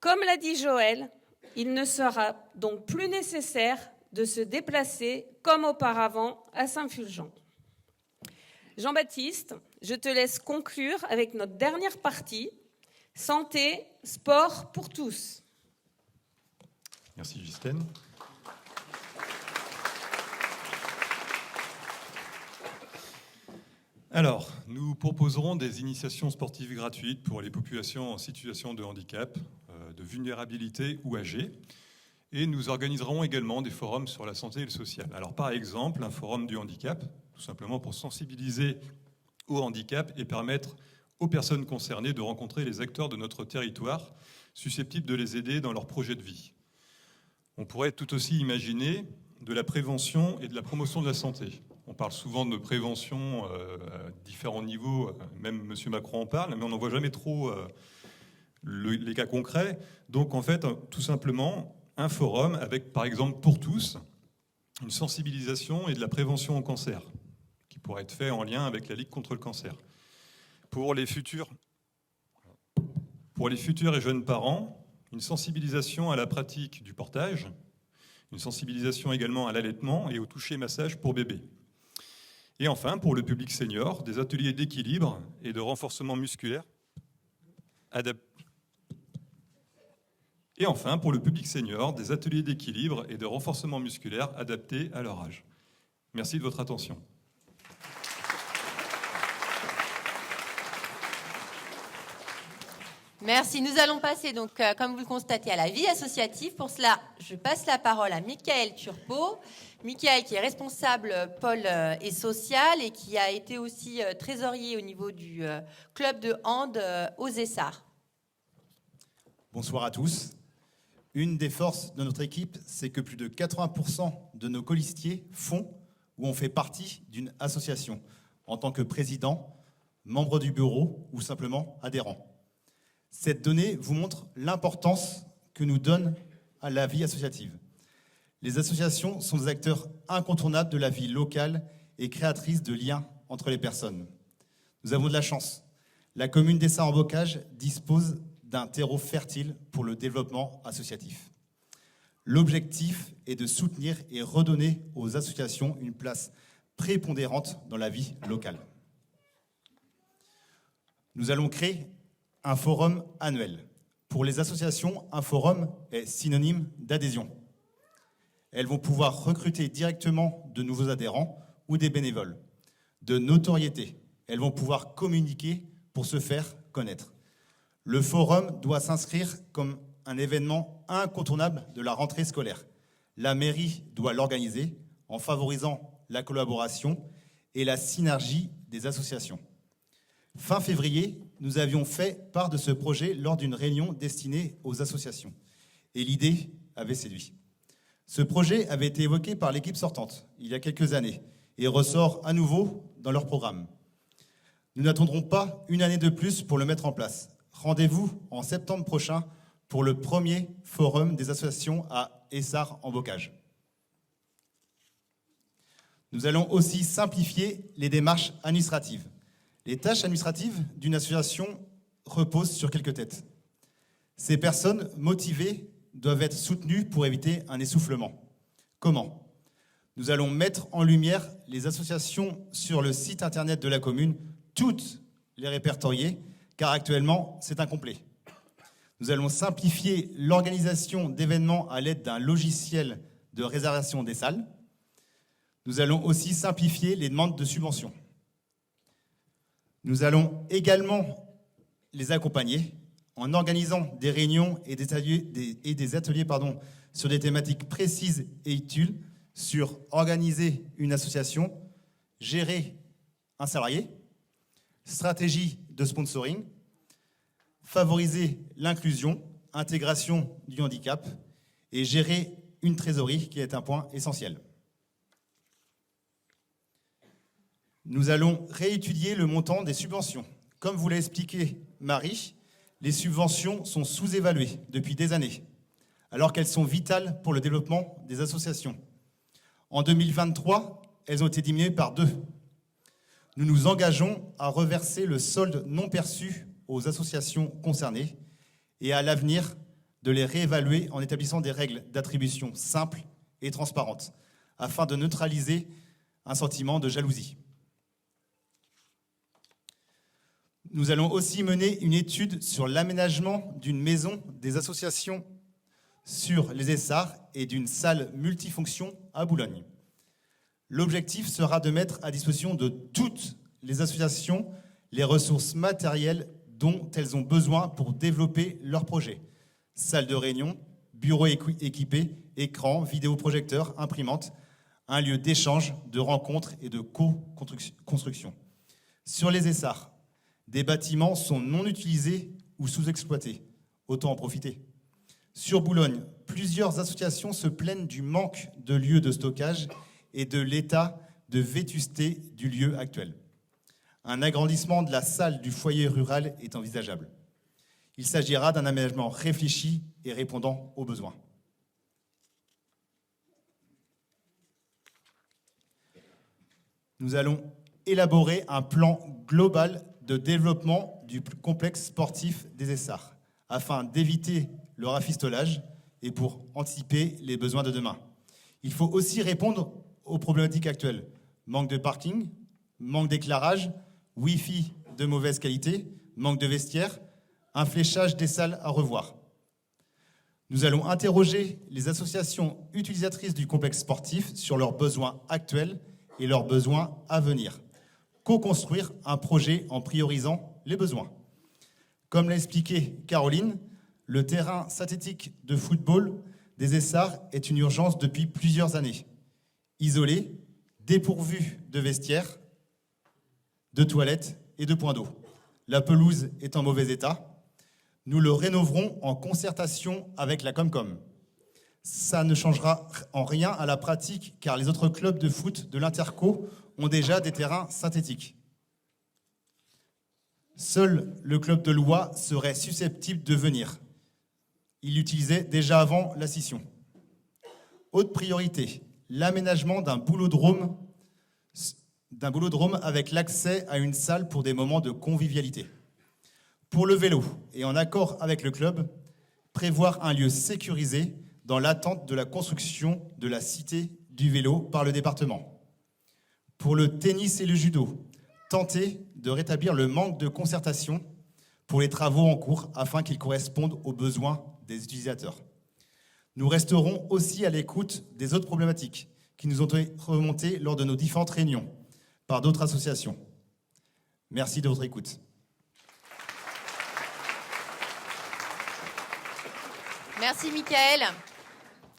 Comme l'a dit Joël, il ne sera donc plus nécessaire de se déplacer comme auparavant à Saint-Fulgent. Jean-Baptiste, je te laisse conclure avec notre dernière partie, santé, sport pour tous. Merci Ghislaine. Alors, nous proposerons des initiations sportives gratuites pour les populations en situation de handicap, de vulnérabilité ou âgées. Et nous organiserons également des forums sur la santé et le social. Alors, par exemple, un forum du handicap, tout simplement pour sensibiliser au handicap et permettre aux personnes concernées de rencontrer les acteurs de notre territoire susceptibles de les aider dans leur projet de vie. On pourrait tout aussi imaginer de la prévention et de la promotion de la santé. On parle souvent de prévention à différents niveaux, même M. Macron en parle, mais on n'en voit jamais trop Les cas concrets, donc en fait, tout simplement, un forum avec, par exemple, pour tous, une sensibilisation et de la prévention au cancer, qui pourrait être fait en lien avec la Ligue contre le cancer. Pour les futurs et jeunes parents, une sensibilisation à la pratique du portage, une sensibilisation également à l'allaitement et au toucher-massage pour bébés. Et enfin, pour le public senior, des ateliers d'équilibre et de renforcement musculaire adaptés. Et enfin, pour le public senior, des ateliers d'équilibre et de renforcement musculaire adaptés à leur âge. Merci de votre attention. Merci. Nous allons passer, donc, comme vous le constatez, à la vie associative. Pour cela, je passe la parole à Michael Turpot. Michael, qui est responsable pôle et social et qui a été aussi trésorier au niveau du club de hand aux Essarts. Bonsoir à tous. Une des forces de notre équipe, c'est que plus de 80% de nos colistiers font ou ont fait partie d'une association, en tant que président, membre du bureau ou simplement adhérent. Cette donnée vous montre l'importance que nous donne à la vie associative. Les associations sont des acteurs incontournables de la vie locale et créatrices de liens entre les personnes. Nous avons de la chance. La commune d'Essarts-en-Bocage dispose d'un terreau fertile pour le développement associatif. L'objectif est de soutenir et redonner aux associations une place prépondérante dans la vie locale. Nous allons créer un forum annuel. Pour les associations, un forum est synonyme d'adhésion. Elles vont pouvoir recruter directement de nouveaux adhérents ou des bénévoles. De notoriété, elles vont pouvoir communiquer pour se faire connaître. Le forum doit s'inscrire comme un événement incontournable de la rentrée scolaire. La mairie doit l'organiser en favorisant la collaboration et la synergie des associations. Fin février, nous avions fait part de ce projet lors d'une réunion destinée aux associations. Et l'idée avait séduit. Ce projet avait été évoqué par l'équipe sortante il y a quelques années et ressort à nouveau dans leur programme. Nous n'attendrons pas une année de plus pour le mettre en place. Rendez-vous en septembre prochain pour le premier forum des associations à Essarts-en-Bocage. Nous allons aussi simplifier les démarches administratives. Les tâches administratives d'une association reposent sur quelques têtes. Ces personnes motivées doivent être soutenues pour éviter un essoufflement. Comment ? Nous allons mettre en lumière les associations sur le site internet de la commune, toutes les répertorier, car actuellement, c'est incomplet. Nous allons simplifier l'organisation d'événements à l'aide d'un logiciel de réservation des salles. Nous allons aussi simplifier les demandes de subventions. Nous allons également les accompagner en organisant des réunions et des ateliers sur des thématiques précises et utiles, sur organiser une association, gérer un salarié, stratégie de sponsoring, favoriser l'inclusion, intégration du handicap et gérer une trésorerie qui est un point essentiel. Nous allons réétudier le montant des subventions. Comme vous l'a expliqué Marie, les subventions sont sous-évaluées depuis des années, alors qu'elles sont vitales pour le développement des associations. En 2023, elles ont été diminuées par 2. Nous nous engageons à reverser le solde non perçu aux associations concernées et à l'avenir de les réévaluer en établissant des règles d'attribution simples et transparentes, afin de neutraliser un sentiment de jalousie. Nous allons aussi mener une étude sur l'aménagement d'une maison des associations sur les Essarts et d'une salle multifonction à Boulogne. L'objectif sera de mettre à disposition de toutes les associations les ressources matérielles dont elles ont besoin pour développer leurs projets. Salle de réunion, bureaux équipés, écrans, vidéoprojecteurs, imprimantes, un lieu d'échange, de rencontres et de co-construction. Sur les Essarts, des bâtiments sont non utilisés ou sous-exploités. Autant en profiter. Sur Boulogne, plusieurs associations se plaignent du manque de lieux de stockage et de l'état de vétusté du lieu actuel. Un agrandissement de la salle du foyer rural est envisageable. Il s'agira d'un aménagement réfléchi et répondant aux besoins. Nous allons élaborer un plan global de développement du complexe sportif des Essarts afin d'éviter le rafistolage et pour anticiper les besoins de demain. Il faut aussi répondre aux problématiques actuelles. Manque de parking, manque d'éclairage, Wi-Fi de mauvaise qualité, manque de vestiaires, un fléchage des salles à revoir. Nous allons interroger les associations utilisatrices du complexe sportif sur leurs besoins actuels et leurs besoins à venir. Co-construire un projet en priorisant les besoins. Comme l'a expliqué Caroline, le terrain synthétique de football des Essarts est une urgence depuis plusieurs années. Isolé, dépourvu de vestiaires, de toilettes et de points d'eau. La pelouse est en mauvais état. Nous le rénoverons en concertation avec la Comcom. Ça ne changera en rien à la pratique car les autres clubs de foot de l'Interco ont déjà des terrains synthétiques. Seul le club de Loie serait susceptible de venir. Il l'utilisait déjà avant la scission. Autre priorité, l'aménagement d'un boulodrome avec l'accès à une salle pour des moments de convivialité. Pour le vélo, et en accord avec le club, prévoir un lieu sécurisé dans l'attente de la construction de la cité du vélo par le département. Pour le tennis et le judo, tenter de rétablir le manque de concertation pour les travaux en cours afin qu'ils correspondent aux besoins des utilisateurs. Nous resterons aussi à l'écoute des autres problématiques qui nous ont été remontées lors de nos différentes réunions par d'autres associations. Merci de votre écoute. Merci Mickaël.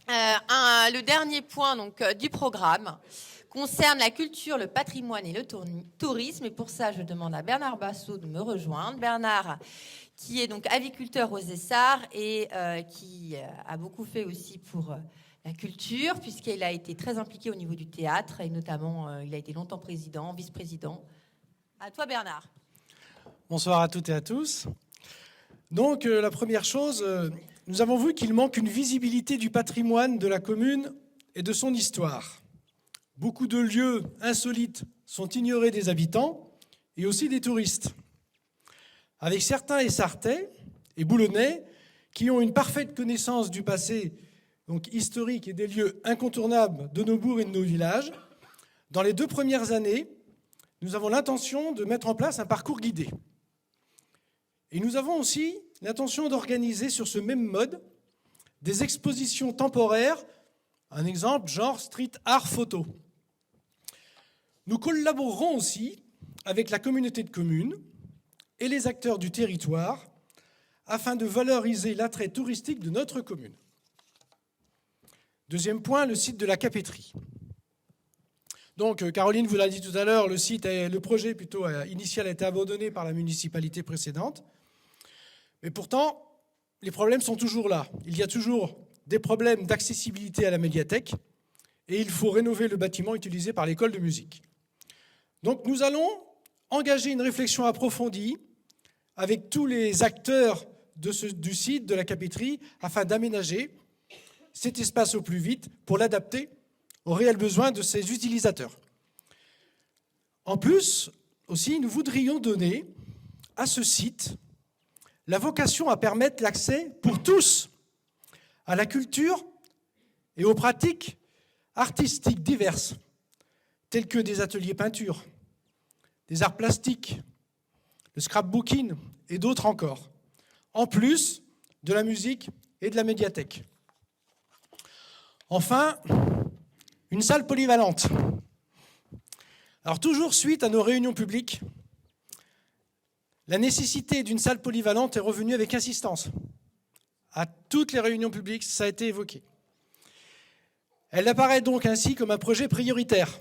Le dernier point du programme concerne la culture, le patrimoine et le tourisme. Et pour ça, je demande à Bernard Bassot de me rejoindre. Bernard, qui est donc aviculteur aux Essarts et qui a beaucoup fait aussi pour la culture, puisqu'il a été très impliqué au niveau du théâtre et notamment, il a été longtemps président, vice-président. À toi, Bernard. Bonsoir à toutes et à tous. Donc, la première chose, nous avons vu qu'il manque une visibilité du patrimoine de la commune et de son histoire. Beaucoup de lieux insolites sont ignorés des habitants et aussi des touristes. Avec certains Essartais et Boulonnais qui ont une parfaite connaissance du passé donc historique et des lieux incontournables de nos bourgs et de nos villages, dans les 2 premières années, nous avons l'intention de mettre en place un parcours guidé. Et nous avons aussi l'intention d'organiser sur ce même mode des expositions temporaires, un exemple genre street art photo. Nous collaborerons aussi avec la communauté de communes et les acteurs du territoire afin de valoriser l'attrait touristique de notre commune. Deuxième point, le site de la Capétrie. Donc, Caroline vous l'a dit tout à l'heure, le projet initial a été abandonné par la municipalité précédente. Mais pourtant, les problèmes sont toujours là. Il y a toujours des problèmes d'accessibilité à la médiathèque et il faut rénover le bâtiment utilisé par l'école de musique. Donc, nous allons engager une réflexion approfondie avec tous les acteurs du site de la Capétrie afin d'aménager cet espace au plus vite pour l'adapter aux réels besoins de ses utilisateurs. En plus, aussi, nous voudrions donner à ce site la vocation à permettre l'accès pour tous à la culture et aux pratiques artistiques diverses, telles que des ateliers peinture, des arts plastiques, le scrapbooking et d'autres encore, en plus de la musique et de la médiathèque. Enfin, une salle polyvalente. Alors toujours suite à nos réunions publiques, la nécessité d'une salle polyvalente est revenue avec insistance. À toutes les réunions publiques, ça a été évoqué. Elle apparaît donc ainsi comme un projet prioritaire.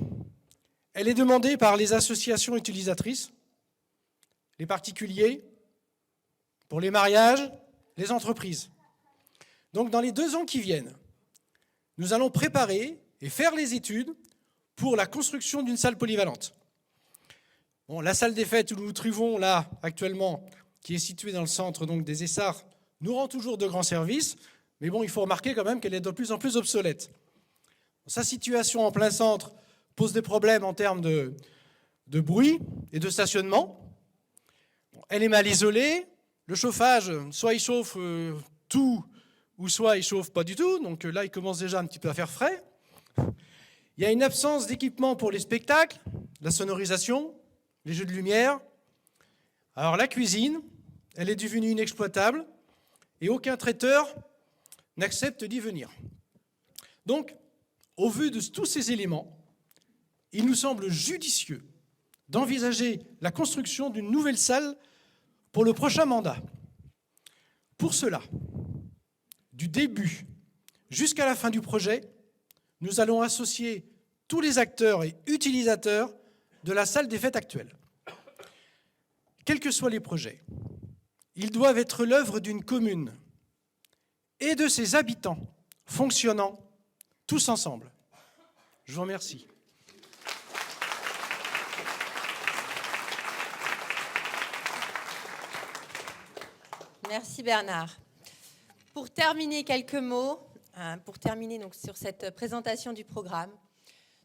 Elle est demandée par les associations utilisatrices, les particuliers, pour les mariages, les entreprises. Donc dans les 2 ans qui viennent, nous allons préparer et faire les études pour la construction d'une salle polyvalente. Bon, la salle des fêtes où nous nous trouvons là actuellement qui est située dans le centre donc, des Essarts, nous rend toujours de grands services, mais bon, il faut remarquer quand même qu'elle est de plus en plus obsolète. Sa situation en plein centre pose des problèmes en termes de bruit et de stationnement. Elle est mal isolée. Le chauffage, soit il chauffe tout, ou soit il chauffe pas du tout. Donc là, il commence déjà un petit peu à faire frais. Il y a une absence d'équipement pour les spectacles, la sonorisation, les jeux de lumière. Alors la cuisine, elle est devenue inexploitable et aucun traiteur n'accepte d'y venir. Donc, au vu de tous ces éléments, il nous semble judicieux d'envisager la construction d'une nouvelle salle pour le prochain mandat. Pour cela, du début jusqu'à la fin du projet, nous allons associer tous les acteurs et utilisateurs de la salle des fêtes actuelle. Quels que soient les projets, ils doivent être l'œuvre d'une commune et de ses habitants fonctionnant tous ensemble. Je vous remercie. Merci Bernard. Pour terminer, quelques mots, pour terminer donc sur cette présentation du programme.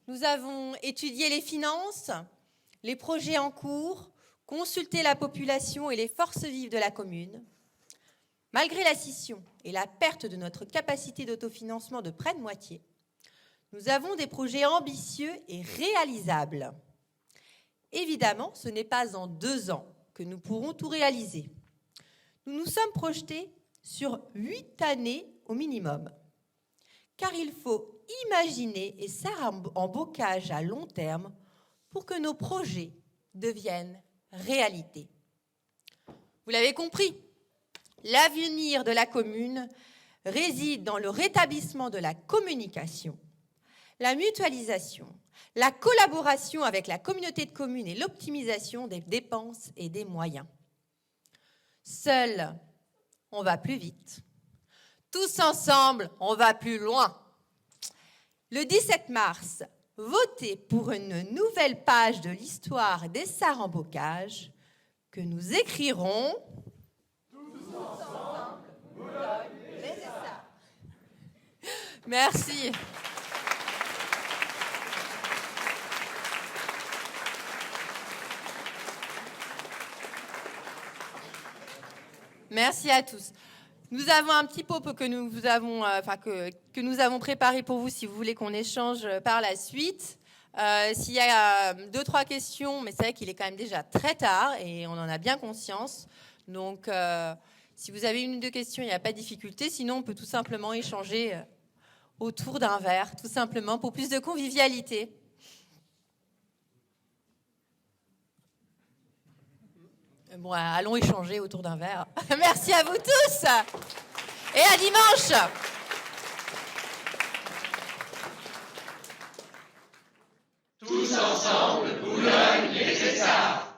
Nous avons étudié les finances, les projets en cours, consulté la population et les forces vives de la commune. Malgré la scission et la perte de notre capacité d'autofinancement de près de moitié, nous avons des projets ambitieux et réalisables. Évidemment, ce n'est pas en 2 ans que nous pourrons tout réaliser. Nous nous sommes projetés sur 8 années au minimum, car il faut imaginer et s'embocage à long terme pour que nos projets deviennent réalité. Vous l'avez compris, l'avenir de la commune réside dans le rétablissement de la communication, la mutualisation, la collaboration avec la communauté de communes et l'optimisation des dépenses et des moyens. Seul, on va plus vite. Tous ensemble, on va plus loin. Le 17 mars, votez pour une nouvelle page de l'histoire d'Essarts en Bocage que nous écrirons tous ensemble, Boulogne, les Essarts. Merci. Merci à tous. Nous avons un petit pot que nous avons préparé pour vous si vous voulez qu'on échange par la suite. S'il y a 2-3 questions, mais c'est vrai qu'il est quand même déjà très tard et on en a bien conscience. Donc, si vous avez 1 ou 2 questions, il n'y a pas de difficulté. Sinon, on peut tout simplement échanger autour d'un verre, tout simplement, pour plus de convivialité. Bon, allons échanger autour d'un verre. Merci à vous tous et à dimanche. Tous ensemble, Boulogne, les Essarts.